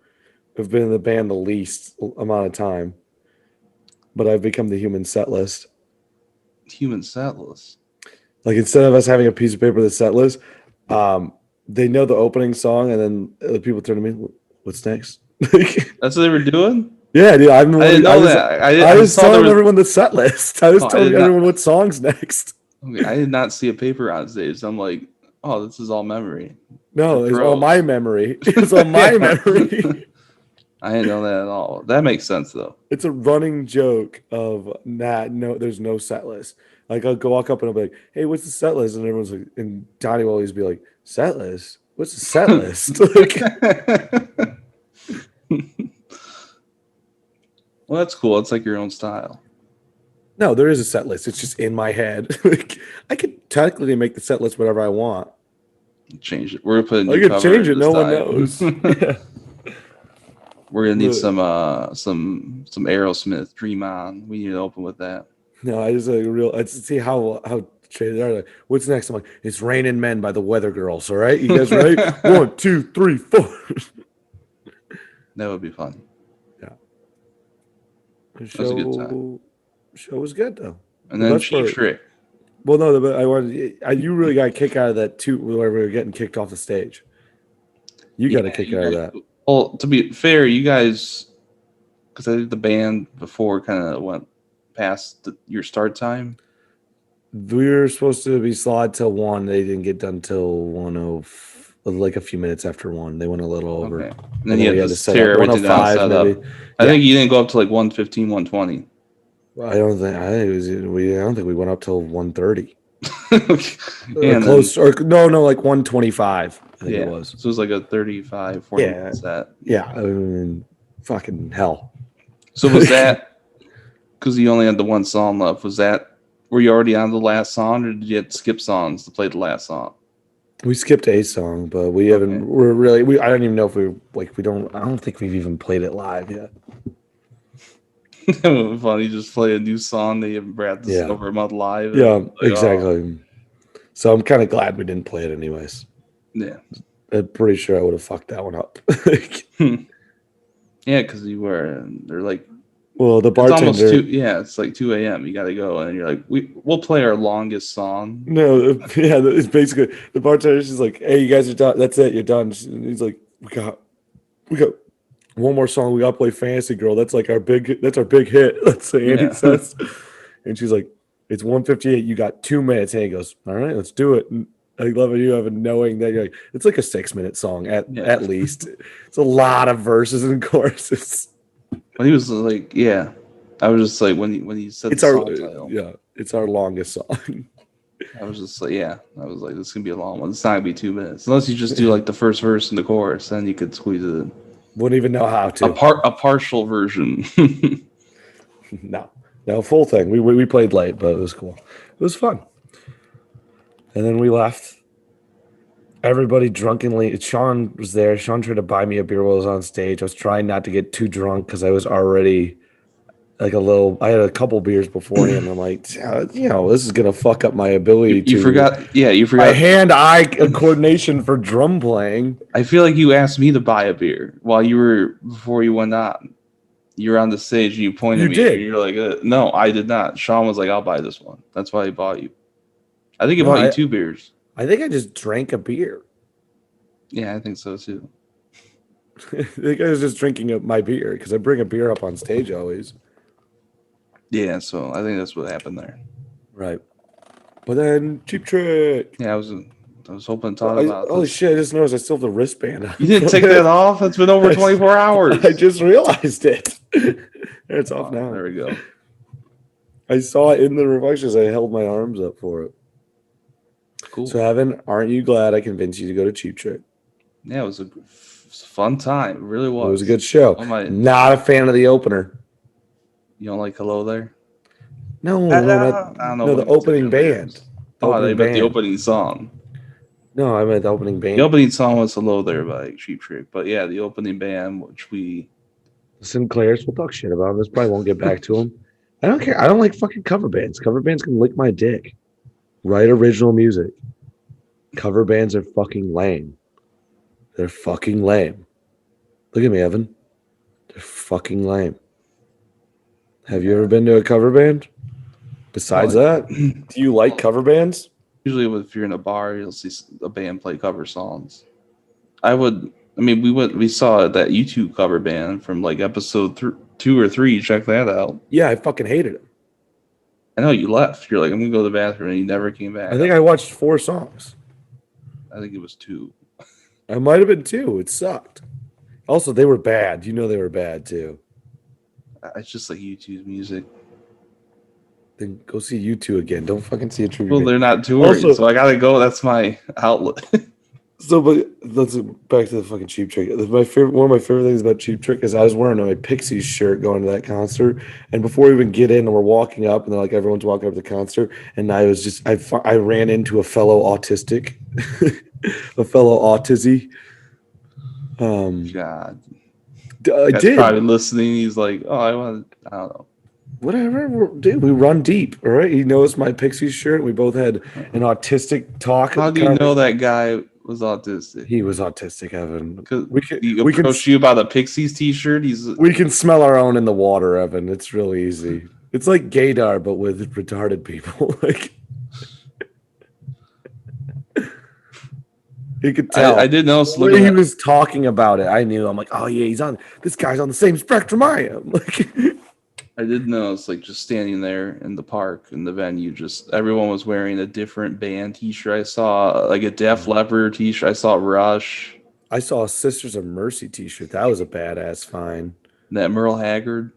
I've been in the band the least amount of time, but I've become the human set list. Human set list. Like instead of us having a piece of paper that's set list, they know the opening song, and then people turn to me, "What's next?" That's what they were doing. Yeah, dude. I didn't know that. I was telling everyone the set list. I was telling everyone what songs next. Okay, I did not see a paper on stage. So I'm like, oh, this is all memory. No, it's all my memory. It's all my memory. I didn't know that at all. That makes sense though. It's a running joke of no, there's no set list. Like I'll go walk up and I'll be like, "Hey, what's the set list?" And everyone's like, and Donnie will always be like, "Set list? What's the set list?" Like, well, that's cool. It's like your own style. no, there is a set list. It's just in my head. Like, I could technically make the set list whatever I want. Change it. We're gonna put a new I could cover change it. this No one time. knows. Yeah. We're gonna need some Aerosmith. Dream On. We need to open with that. No, I just like I just see how traded they are. Like, what's next? I'm like, it's Raining Men by the Weather Girls. All right, you guys ready? 1, 2, 3, 4. That would be fun. Yeah. The That was a good time. Show was good though. And then Cheap Trick. Well, no, but you really got a kick out of that too, where we were getting kicked off the stage. You got a kick out of that. Well, to be fair, you guys, because I think the band before kind of went past your start time. We were supposed to be slotted till 1. They didn't get done till 1:00, like a few minutes after 1. They went a little over. Okay. And then you had to set tear up. everything down, set up. Maybe. I think you didn't go up to like 115, 120. I don't think we went up till 1:30. And close or no, like 125. I think it was. So it was like a 35, 40 minute set. Yeah, I mean, fucking hell. So was that because you only had the one song left? Were you already on the last song, or did you have to skip songs to play the last song? We skipped a song, but we haven't. Okay. We're really. I don't even know if we like. We don't. I don't think we've even played it live yet. Funny, just play a new song that you haven't practiced Yeah. over a month live. Yeah, Like, oh, exactly. So I'm kind of glad we didn't play it anyways. yeah. I'm pretty sure I would have fucked that one up. Yeah, because they're like, Well, the it's almost bartender. 2. Yeah, it's like 2 a.m. You got to go, and you're like, we'll play our longest song. No, yeah, it's basically the bartender's just like, "Hey, you guys are done. That's it. You're done." And he's like, we got one more song. We got to play Fantasy Girl. That's like our big. That's our big hit." That's what Andy Yeah. says. And she's like, "It's 1:58. You got 2 minutes." And he goes, "All right, let's do it." And I love you having knowing that you're like, it's like a 6-minute song at least. It's a lot of verses and choruses. When he was like, yeah, I was just like when he said It's the our song title. yeah, it's our longest song. I was just like, yeah, I was like, this is gonna be a long one. It's not gonna be 2 minutes unless you just do like the first verse and the chorus, then you could squeeze it in. Wouldn't even know how to. A partial version. No, full thing. We played late, but it was cool. It was fun. And then we left. Everybody drunkenly. Sean was there. Sean tried to buy me a beer while I was on stage. I was trying not to get too drunk because I was already like a little. I had a couple beers beforehand. I'm like, this is gonna fuck up my ability to. You forgot. Yeah, you My forgot. hand-eye coordination for drum playing. I feel like you asked me to buy a beer before you went on. You were on the stage and you pointed at me. did. And you're like, no, I did not. Sean was like, I'll buy this one. That's why he bought you. I think he bought you 2 beers. I think I just drank a beer. Yeah, I think so too. I think I was just drinking my beer because I bring a beer up on stage always. Yeah, so I think that's what happened there. Right. But then Cheap Trick. Yeah, I was hoping to talk about holy this. shit, I just noticed I still have the wristband on. You didn't take that off? It's been over 24 hours. I just realized it. It's off now. There we go. I saw it in the reflections. I held my arms up for it. Cool. So, Evan, aren't you glad I convinced you to go to Cheap Trick? Yeah, it was a fun time. It really was. It was a good show. Not a fan of the opener. You don't like Hello There? No, I don't know. No, the opening band. They meant the opening song. No, I meant the opening band. The opening song was Hello There by Cheap Trick. But yeah, the opening band, which we... Sinclairs, we'll talk shit about him. This probably won't get back to him. I don't care. I don't like fucking cover bands. Cover bands can lick my dick. Write original music. Cover bands are fucking lame. They're fucking lame. Look at me, Evan. They're fucking lame. Have you ever been to a cover band? Besides that, do you like cover bands? Usually if you're in a bar, you'll see a band play cover songs. We saw that YouTube cover band from like episode 2 or 3. Check that out. Yeah, I fucking hated it. I know you left. You're like, I'm going to go to the bathroom, and you never came back. I think I watched 4 songs. I think it was 2. I might have been 2. It sucked. Also, they were bad. You know they were bad, too. It's just like YouTube's music. Then go see U2 again. Don't fucking see a tribute. Well, they're not touring, so I got to go. That's my outlet. So, but let's back to the fucking Cheap Trick. One of my favorite things about Cheap Trick is I was wearing my Pixies shirt going to that concert, and before we even get in, and we're walking up, and they're like everyone's walking up to the concert, and I ran into a fellow autistic, a fellow autisy. God, I did. Probably listening. He's like, I don't know. Whatever, dude. We run deep, all right? He knows my Pixies shirt. We both had an autistic talk. How do you know that guy was autistic? He was autistic, Evan. He approached you about a Pixies t-shirt. We can smell our own in the water, Evan. It's really easy. It's like gaydar, but with retarded people. Like you could tell. I did notice the way he was talking about it. I knew. I'm like, oh yeah, this guy's on the same spectrum I am. Like I did notice, like, just standing there in the park, in the venue, just everyone was wearing a different band t-shirt. I saw, like, a Def Leppard t-shirt. I saw Rush. I saw a Sisters of Mercy t-shirt. That was a badass find. That Merle Haggard.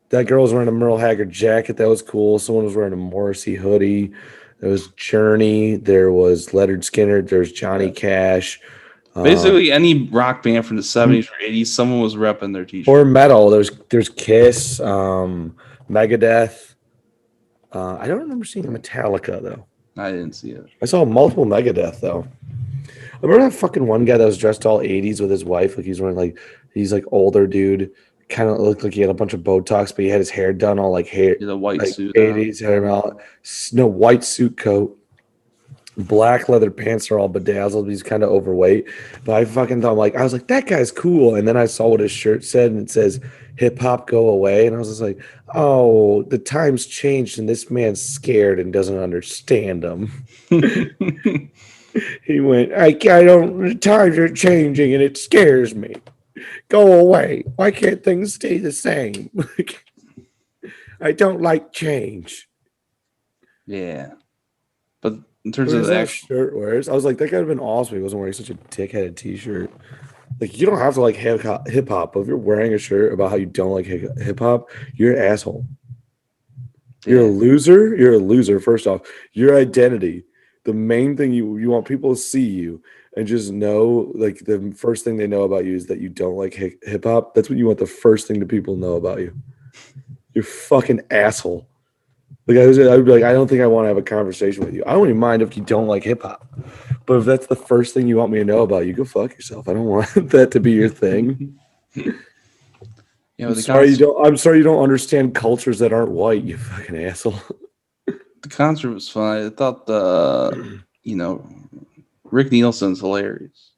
That girl was wearing a Merle Haggard jacket. That was cool. Someone was wearing a Morrissey hoodie. There was Journey. There was Leonard Skinner. There's Johnny Cash. Basically, any rock band from the 70s or 80s, someone was repping their t-shirt. Or metal. There's Kiss, Megadeth. I don't remember seeing Metallica, though. I didn't see it. I saw multiple Megadeth, though. Remember that fucking one guy that was dressed all 80s with his wife? Like he's wearing he's like older dude. Kind of looked like he had a bunch of Botox, but he had his hair done all like hair, The white like suit on. 80s hair out. No white suit coat. Black leather pants are all bedazzled. He's kind of overweight, but I fucking thought I was like, that guy's cool. And then I saw what his shirt said, and it says "Hip Hop Go Away," and I was just like, oh, the times changed, and this man's scared and doesn't understand them. He went, I don't. The times are changing, and it scares me. Go away. Why can't things stay the same? I don't like change. Yeah, but in terms Where's of the that actual, shirt wears? I was like, that could have been awesome. He wasn't wearing such a dickheaded t-shirt. Like, you don't have to like hip hop, but if you're wearing a shirt about how you don't like hip hop, you're an asshole. You're a loser. You're a loser. First off, your identity, the main thing you want people to see you and just know, like the first thing they know about you is that you don't like hip hop. That's what you want the first thing the people know about you. You're fucking asshole. Like I would be like, I don't think I want to have a conversation with you. I don't even mind if you don't like hip hop, but if that's the first thing you want me to know about you, go fuck yourself. I don't want that to be your thing. Yeah, I'm sorry you don't understand cultures that aren't white. You fucking asshole. the concert was fun. I thought Rick Nielsen's hilarious.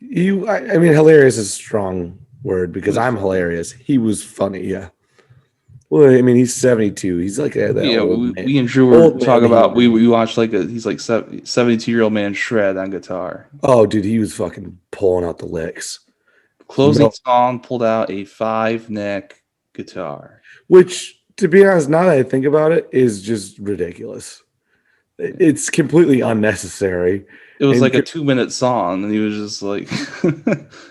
I mean, hilarious is a strong word because I'm funny. hilarious. He was funny, yeah. Well, I mean, he's 72. He's like that old man. We and Drew were talking about we watched he's like 72-year-old man shred on guitar. Oh, dude, he was fucking pulling out the licks. Closing song pulled out a 5-neck guitar, which, to be honest, now that I think about it, is just ridiculous. It's completely unnecessary. It was like a 2-minute song, and he was just like,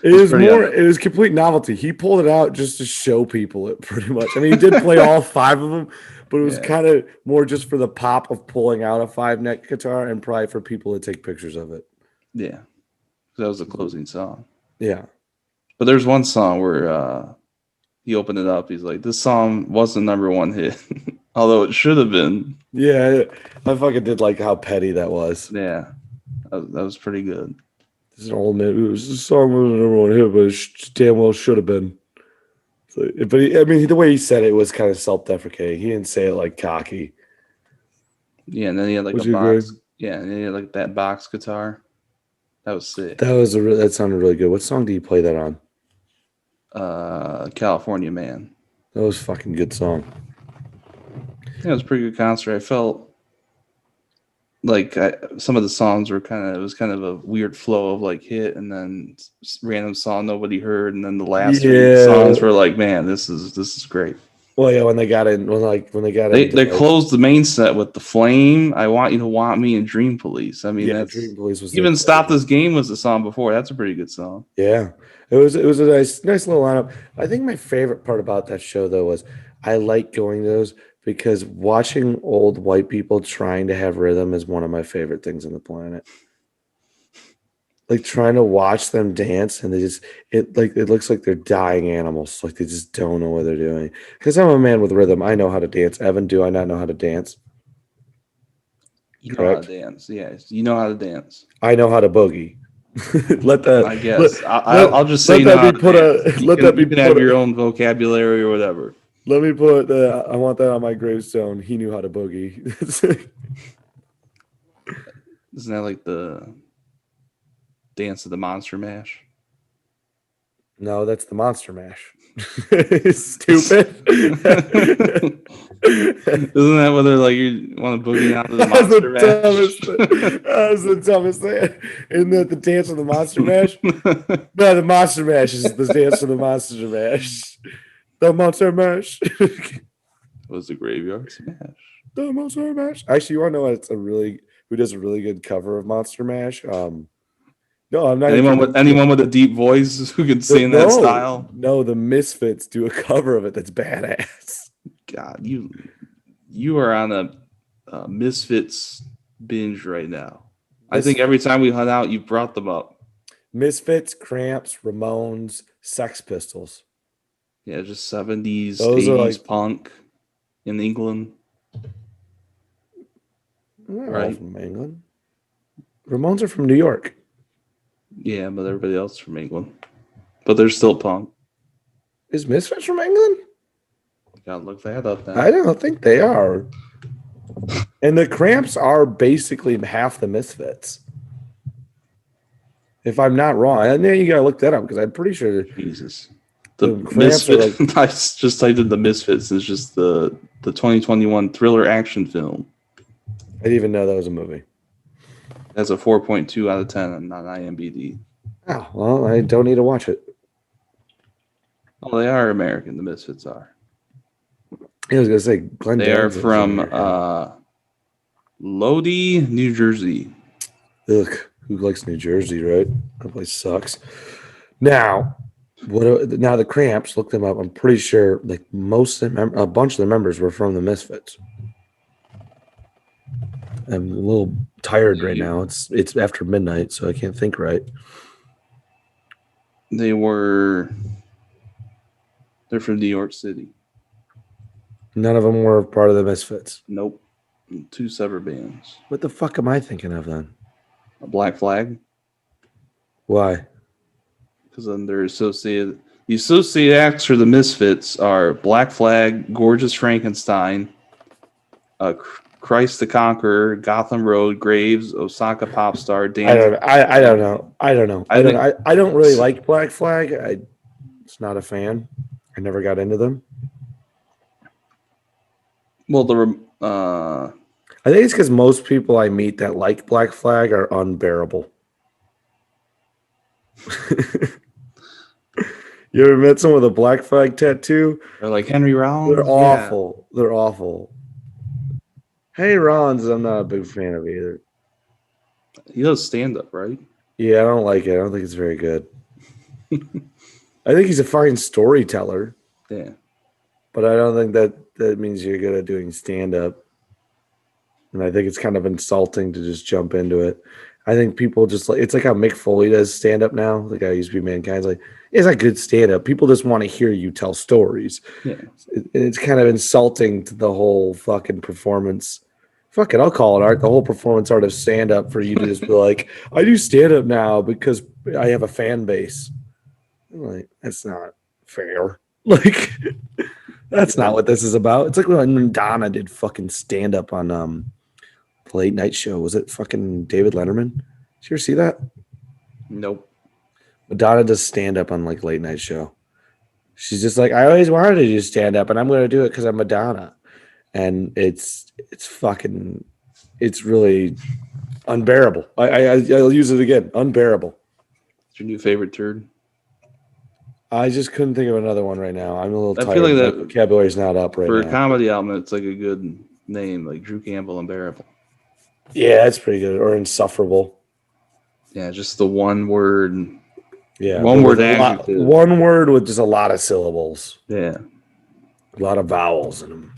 it was complete novelty. He pulled it out just to show people it pretty much. I mean, he did play all 5 of them, but it was kind of more just for the pop of pulling out a 5-neck guitar and probably for people to take pictures of it. Yeah. That was the closing song. Yeah. But there's one song where he opened it up. He's like, this song wasn't #1 hit, although it should have been. Yeah, I fucking did like how petty that was. Yeah, that was pretty good. This is an old man. The song wasn't #1 hit, but it damn well should have been. So, but the way he said it was kind of self-deprecating. He didn't say it like cocky. Yeah, and then he had like a box. Yeah, and then he had like that box guitar. That was sick. That sounded really good. What song do you play that on? California Man. That was a fucking good song. Yeah, it was a pretty good concert. I felt like some of the songs were kind of a weird flow of like hit and then random song nobody heard, and then the last 3 songs were like, man, this is great. Well, yeah, when they got in, they closed the main set with The Flame, I Want You to Want Me, and Dream Police. I mean, Dream Police was even Stop This Game was the song before. That's a pretty good song. Yeah, it was a nice little lineup. I think my favorite part about that show though was I like going to those because watching old white people trying to have rhythm is one of my favorite things on the planet. Like trying to watch them dance and it looks like they're dying animals. Like they just don't know what they're doing. Because I'm a man with rhythm. I know how to dance. Evan, do I not know how to dance? You know how to dance. Yes, you know how to dance. I know how to boogie. I guess I'll just say let that be put have your own vocabulary or whatever. Let me put I want that on my gravestone. He knew how to boogie. Isn't that like the Dance of the Monster Mash? No, that's the Monster Mash. Stupid. Isn't that whether like you want to boogie out to the Monster Mash? That was the dumbest thing. Isn't that the Dance of the Monster Mash? No, the Monster Mash is the Dance of the Monster Mash. The Monster Mash. Was the Graveyard Smash. The Monster Mash. Actually, you want to know who does a really good cover of Monster Mash? No, I'm not. Anyone with a deep voice who can sing that style? No, the Misfits do a cover of it that's badass. God, you are on a Misfits binge right now. I think every time we hung out, you brought them up. Misfits, Cramps, Ramones, Sex Pistols. Yeah, just 70s, 80s punk in England. They're all from England. Ramones are from New York. Yeah, but everybody else is from England. But they're still punk. Is Misfits from England? Gotta look that up now. I don't think they are. And the Cramps are basically half the Misfits. If I'm not wrong. And then you gotta look that up because I'm pretty sure Jesus. the Cramps are like, I just typed in the Misfits. It's just the 2021 thriller action film. I didn't even know that was a movie. That's a 4.2 out of 10 on IMDb. Oh, well, I don't need to watch it. Oh, they are American. The Misfits are. I was gonna say Glenn. They are Danzig's from American. Lodi, New Jersey. Ugh, who likes New Jersey, right? That place sucks. Now, now the Cramps, look them up. I'm pretty sure like a bunch of the members were from the Misfits. I'm a little tired right now. It's after midnight, so I can't think right. They're from New York City. None of them were part of the Misfits. Nope. 2 separate bands. What the fuck am I thinking of then? A Black Flag. Why? Because then they're associated. The associated acts for the Misfits are Black Flag, Gorgeous Frankenstein, Christ the Conqueror, Gotham Road, Graves, Osaka Popstar, Dan. I don't know. I don't really like Black Flag. It's not a fan. I never got into them. Well, I think it's because most people I meet that like Black Flag are unbearable. You ever met someone with a Black Flag tattoo? they're like Henry Rollins. They're awful. Yeah. They're awful. Hey, Rollins, I'm not a big fan of either. He does stand up, right? Yeah, I don't like it. I don't think it's very good. I think he's a fine storyteller. Yeah. But I don't think that means you're good at doing stand up. And I think it's kind of insulting to just jump into it. I think people just like it's like how Mick Foley does stand up now. The guy who used to be Mankind's like, it's a good stand up. People just want to hear you tell stories. Yeah. It's kind of insulting to the whole fucking performance. Fuck it, I'll call it art. The whole performance art of stand up for you to just be like, I do stand up now because I have a fan base. I'm like, that's not fair. Like, that's not what this is about. It's like when Madonna did fucking stand up on the late night show. Was it fucking David Letterman? Did you ever see that? Nope. Madonna does stand up on like late night show. She's just like, I always wanted to do stand up, and I'm going to do it because I'm Madonna. And it's really unbearable. I'll use it again. Unbearable. What's your new favorite turd? I just couldn't think of another one right now. I'm a little tired. I feel like My that vocabulary's not up right for now. a comedy album. It's like a good name, like Drew Campbell, Unbearable. Yeah, that's pretty good. Or Insufferable. Yeah, just the one word. Yeah, one word adjective. One word with just a lot of syllables. Yeah, a lot of vowels in them.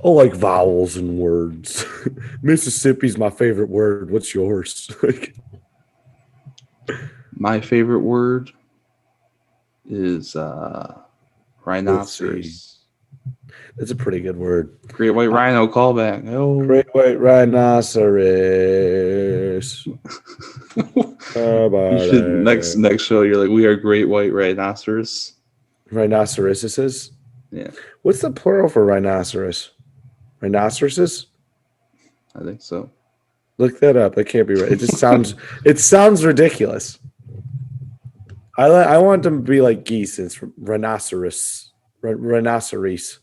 I like vowels and words. Mississippi's my favorite word. What's yours? My favorite word is rhinoceros. That's a pretty good word. Great white rhino callback. Oh, great white rhinoceros. You should, next show, you're like, we are great white rhinoceros. Rhinoceroses? Yeah. What's the plural for rhinoceros? Rhinoceroses? I think so. Look that up. It can't be right. It just sounds. It sounds ridiculous. I want them to be like geese. It's rhinoceros. Rhinoceros.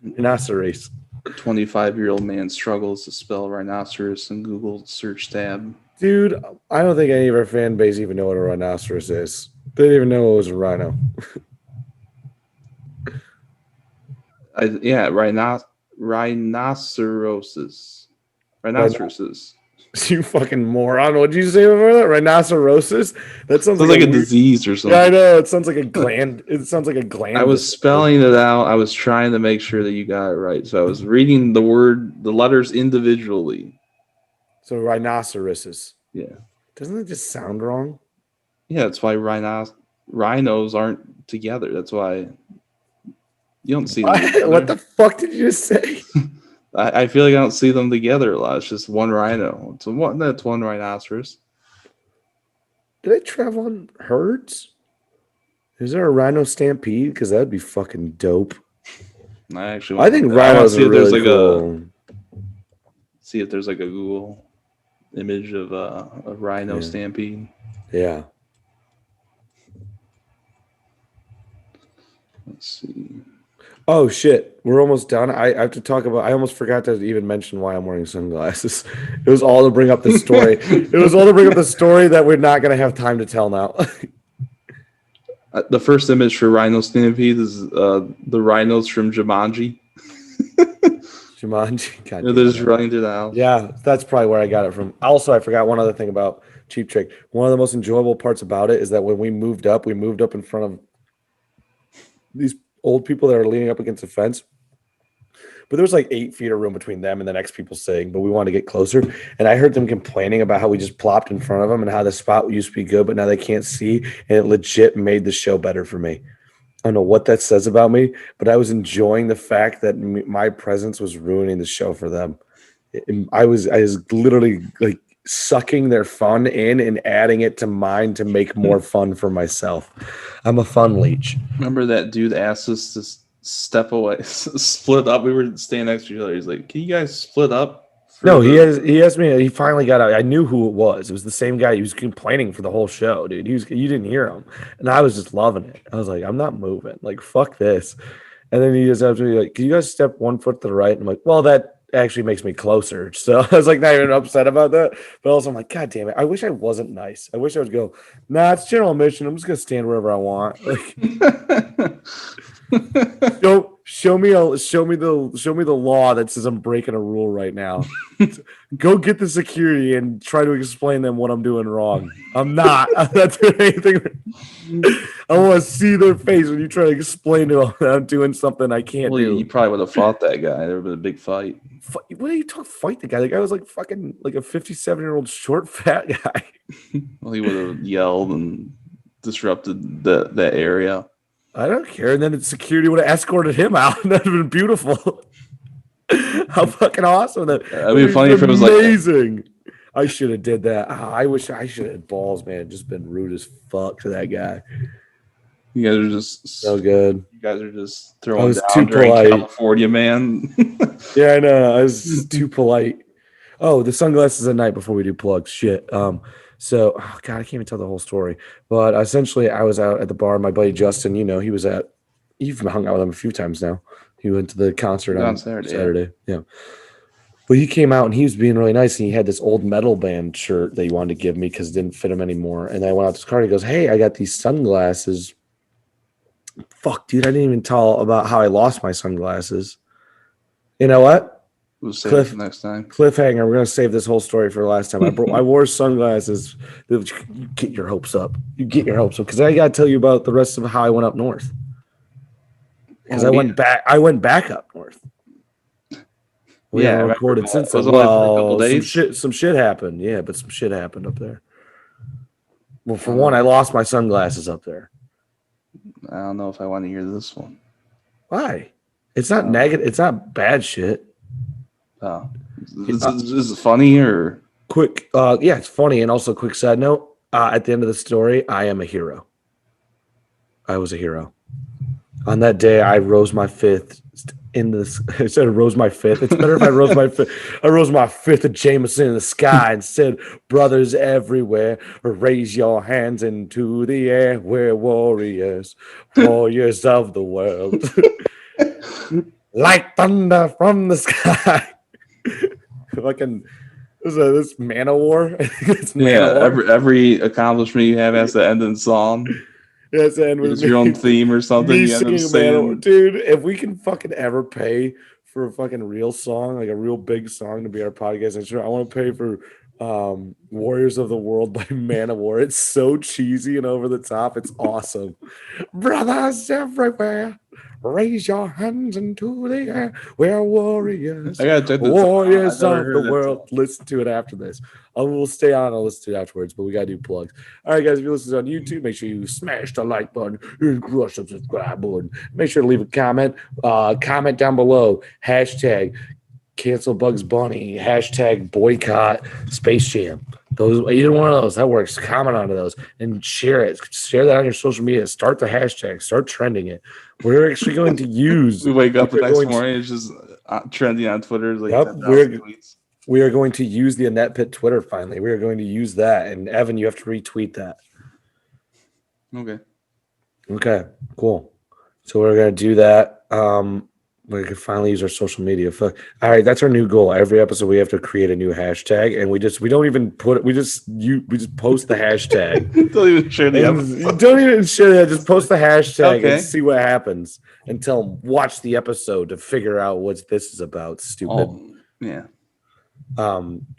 Rhinoceros. 25-year-old man struggles to spell rhinoceros in Google search tab. Dude, I don't think any of our fan base even know what a rhinoceros is. They didn't even know it was a rhino. Rhinoceroses. Rhinoceroses. You fucking moron. What'd you say before that? Rhinocerosis? That sounds like a disease or something. Yeah, I know. It sounds like a gland. It sounds like a gland. I was spelling it out. I was trying to make sure that you got it right. So I was reading the letters individually. So rhinoceroses. Yeah. Doesn't it just sound wrong? Yeah, that's why rhinos aren't together. That's why you don't see them together. What the fuck did you just say? I feel like I don't see them together a lot. It's just one rhino. That's one rhinoceros. Did they travel on herds? Is there a rhino stampede? Because that'd be fucking dope. I think rhinos are really cool. See if there's like a Google image of a rhino stampede. Yeah. Let's see. Oh shit, we're almost done. I have to talk about. I almost forgot to even mention why I'm wearing sunglasses. It was all to bring up the story. That we're not gonna have time to tell now. The first image for Rhino Stampede is the rhinos from Jumanji. Jumanji, God, they're just running through the house. Yeah, that's probably where I got it from. Also, I forgot one other thing about Cheap Trick. One of the most enjoyable parts about it is that when we moved up in front of these old people that are leaning up against a fence. But there was like 8 feet of room between them and the next people sitting, but we wanted to get closer. And I heard them complaining about how we just plopped in front of them and how the spot used to be good, but now they can't see. And it legit made the show better for me. I don't know what that says about me, but I was enjoying the fact that my presence was ruining the show for them. I was literally like sucking their fun in and adding it to mine to make more fun for myself. I'm a fun leech. Remember that dude asked us to step away, split up. We were standing next to each other. He's like, "Can you guys split up?" No, he asked me. He finally got out. I knew who it was. It was the same guy. He was complaining for the whole show, dude. You didn't hear him, and I was just loving it. I was like, I'm not moving. Like, fuck this. And then he just absolutely like, "Can you guys step 1 foot to the right?" And I'm like, "Well, that actually makes me closer." So I was like, not even upset about that, but also I'm like, God damn it! I wish I wasn't nice. I wish I would go, "Nah, it's general admission. I'm just gonna stand wherever I want." Like. Show me the law that says I'm breaking a rule right now. Go get the security and try to explain them what I'm doing wrong. I'm not doing anything. I want to see their face when you try to explain to them that I'm doing something I can't do. You probably would have fought that guy. There would have been a big fight. What are you talking? Fight the guy? The guy was like fucking like a 57-year-old short fat guy. Well, he would have yelled and disrupted that area. I don't care. And then the security would have escorted him out. That would have been beautiful. How fucking awesome that would be funny if it was amazing. I should have did that. I wish I should have had balls, man. Just been rude as fuck to that guy. You guys are just so good. You guys are just throwing down during California, man. Yeah, I know. I was too polite. Oh, the sunglasses at night before we do plugs. Shit. So, oh God, I can't even tell the whole story. But essentially, I was out at the bar. My buddy Justin, he was at. You've hung out with him a few times now. He went to the concert on Saturday. Yeah. But he came out and he was being really nice. And he had this old metal band shirt that he wanted to give me because it didn't fit him anymore. And I went out to his car and he goes, "Hey, I got these sunglasses." Fuck, dude, I didn't even tell about how I lost my sunglasses. You know what? We'll save it next time. Cliffhanger. We're gonna save this whole story for the last time. I wore sunglasses. You get your hopes up. Because I gotta tell you about the rest of how I went up north. Because I went back up north. We haven't recorded since then. Well, some shit happened. Yeah, but some shit happened up there. Well, for one, I lost my sunglasses up there. I don't know if I want to hear this one. Why? It's not negative. It's not bad shit. Oh, is it funny or quick? Yeah, it's funny. And also, quick side note: at the end of the story, I am a hero. I was a hero. On that day, I rose my fifth. I said I rose my fifth. It's better if I rose my fifth. I rose my fifth of Jameson in the sky and said, "Brothers everywhere, raise your hands into the air. We're warriors of the world, like thunder from the sky." Fucking this man of war. Every accomplishment you have has to end in song. Yes, and it's your own theme or something. Me singing dude, if we can fucking ever pay for a fucking real song, like a real big song to be our podcast intro, I want to pay for Warriors of the World by Man of War. It's so cheesy and over the top. It's awesome. Brothers everywhere, raise your hands into the air. We're warriors. Warriors of the world. Listen to it after this. We'll stay on. I'll listen to it afterwards, but we got to do plugs. All right, guys, if you listen on YouTube, make sure you smash the like button and crush the subscribe button. Make sure to leave a comment. Comment down below. # cancel Bugs Bunny. # boycott Space Jam. Either one of those that works. Comment onto those and share it. Share that on your social media. Start the hashtag. Start trending it. We're actually going to use. We wake up the next morning, it's just trending on Twitter, like 10,000 tweets. We are going to use the Inept Pit Twitter finally. We are going to use that. And Evan, you have to retweet that. Okay, cool. So we're going to do that. We can finally use our social media. All right, that's our new goal. Every episode we have to create a new hashtag, and we don't even put it. We just post the hashtag. Don't even share the episode. Don't even share that. Just post the hashtag and see what happens. And watch the episode to figure out what this is about. Stupid. Oh, yeah.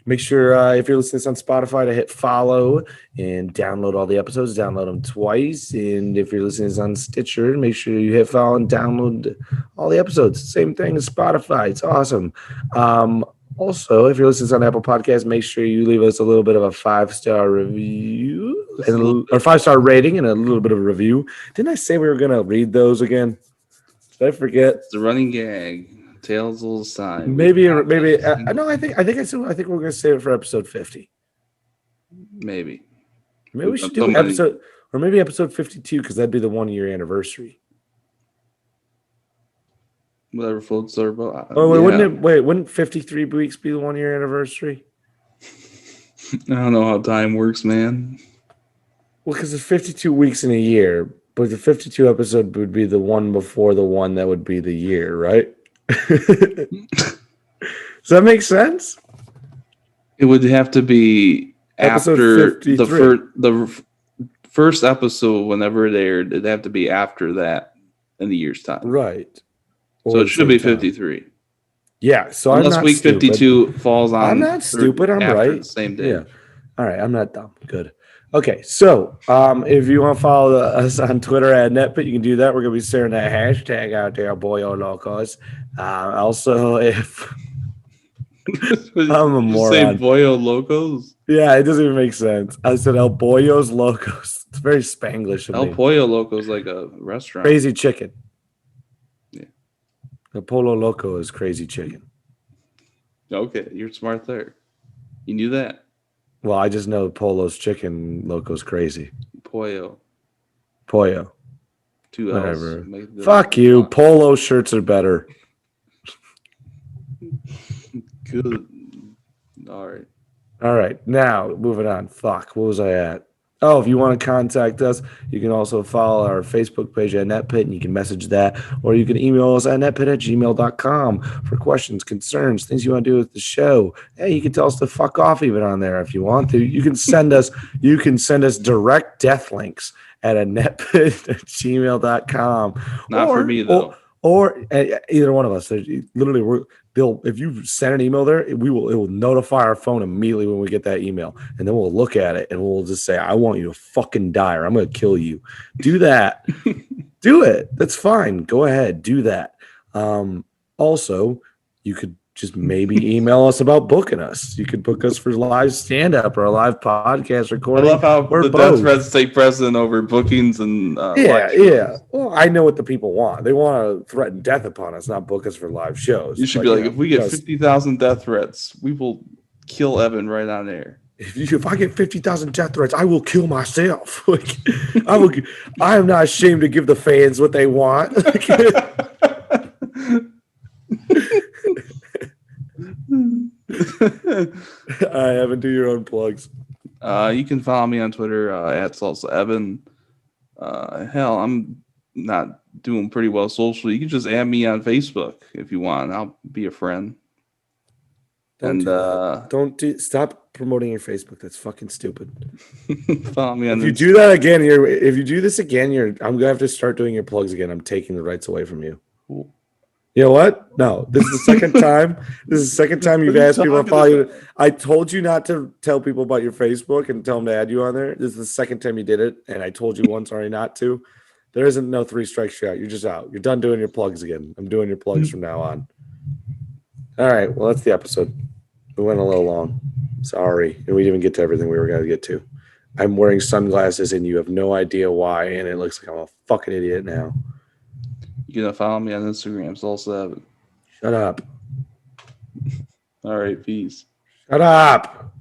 Make sure if you're listening to this on Spotify to hit follow and download all the episodes. Download them twice, and if you're listening to this on Stitcher, make sure you hit follow and download all the episodes. Same thing as Spotify. It's awesome. Also, if you're listening on Apple Podcasts, make sure you leave us a little bit of a 5-star review or 5-star rating and a little bit of a review. Didn't I say we were going to read those again? Did I forget? It's a running gag. Tails will sign. Maybe. No, I think we're going to save it for episode 50. Maybe we should do episode 52 because that'd be the 1-year anniversary. Whatever floats our boat. Wouldn't 53 weeks be the 1-year anniversary? I don't know how time works, man. Well, because there's 52 weeks in a year, but the 52 episode would be the one before the one that would be the year, right? Does that make sense? It would have to be after the first episode, whenever it aired. It'd have to be after that in the year's time, right? So it should be 53. Yeah. So unless week 52 falls on, I'm not stupid. I'm right. The same day. Yeah. All right. I'm not dumb. Good. Okay, so if you want to follow us on Twitter at NetPit, you can do that. We're going to be sharing that hashtag out there, Boyo Locos. Also, if I'm a moron. Say Boyo Locos? Yeah, it doesn't even make sense. I said El Boyos Locos. It's very Spanglish of El me. Pollo Loco is like a restaurant. Crazy chicken. Yeah. El Polo Loco is crazy chicken. Okay, you're smart there. You knew that. Well, I just know Polo's chicken loco's crazy. Pollo. 2 L's. Whatever. Fuck you. Polo shirts are better. Good. All right. Now, moving on. Fuck. What was I at? Oh, if you want to contact us, you can also follow our Facebook page at NetPit, and you can message that, or you can email us at netpit@gmail.com for questions, concerns, things you want to do with the show. Hey, you can tell us to fuck off even on there if you want to. You can send us direct death links at a netpit@gmail.com. Not for me, though. Or either one of us. Literally, if you send an email there, it will notify our phone immediately when we get that email, and then we'll look at it and we'll just say, "I want you to fucking die, or I'm going to kill you." Do that. Do it. That's fine. Go ahead. Do that. Also, you could just maybe email us about booking us. You could book us for live stand-up or a live podcast recording. I love how the death threats take precedent over bookings and yeah. Well, I know what the people want. They want to threaten death upon us, not book us for live shows. You should be like, if we get 50,000 death threats, we will kill Evan right on air. If I get 50,000 death threats, I will kill myself. I am not ashamed to give the fans what they want. I haven't do your own plugs. You can follow me on Twitter at SalsaEvan. Hell, I'm not doing pretty well socially. You can just add me on Facebook if you want. I'll be a friend. Stop promoting your Facebook. That's fucking stupid. Follow me on. If you do that again, if you do this again, I'm gonna have to start doing your plugs again. I'm taking the rights away from you. Cool. You know what? No, this is the second time. This is the second time you've asked people to follow you. I told you not to tell people about your Facebook and tell them to add you on there. This is the second time you did it, and I told you once already not to. There isn't no 3 strikes you're out. You're just out. You're done doing your plugs again. I'm doing your plugs from now on. All right. Well, that's the episode. We went a little long. Sorry. And we didn't even get to everything we were going to get to. I'm wearing sunglasses, and you have no idea why, and it looks like I'm a fucking idiot now. You can follow me on Instagram, Salsa. Shut up. All right, peace. Shut up.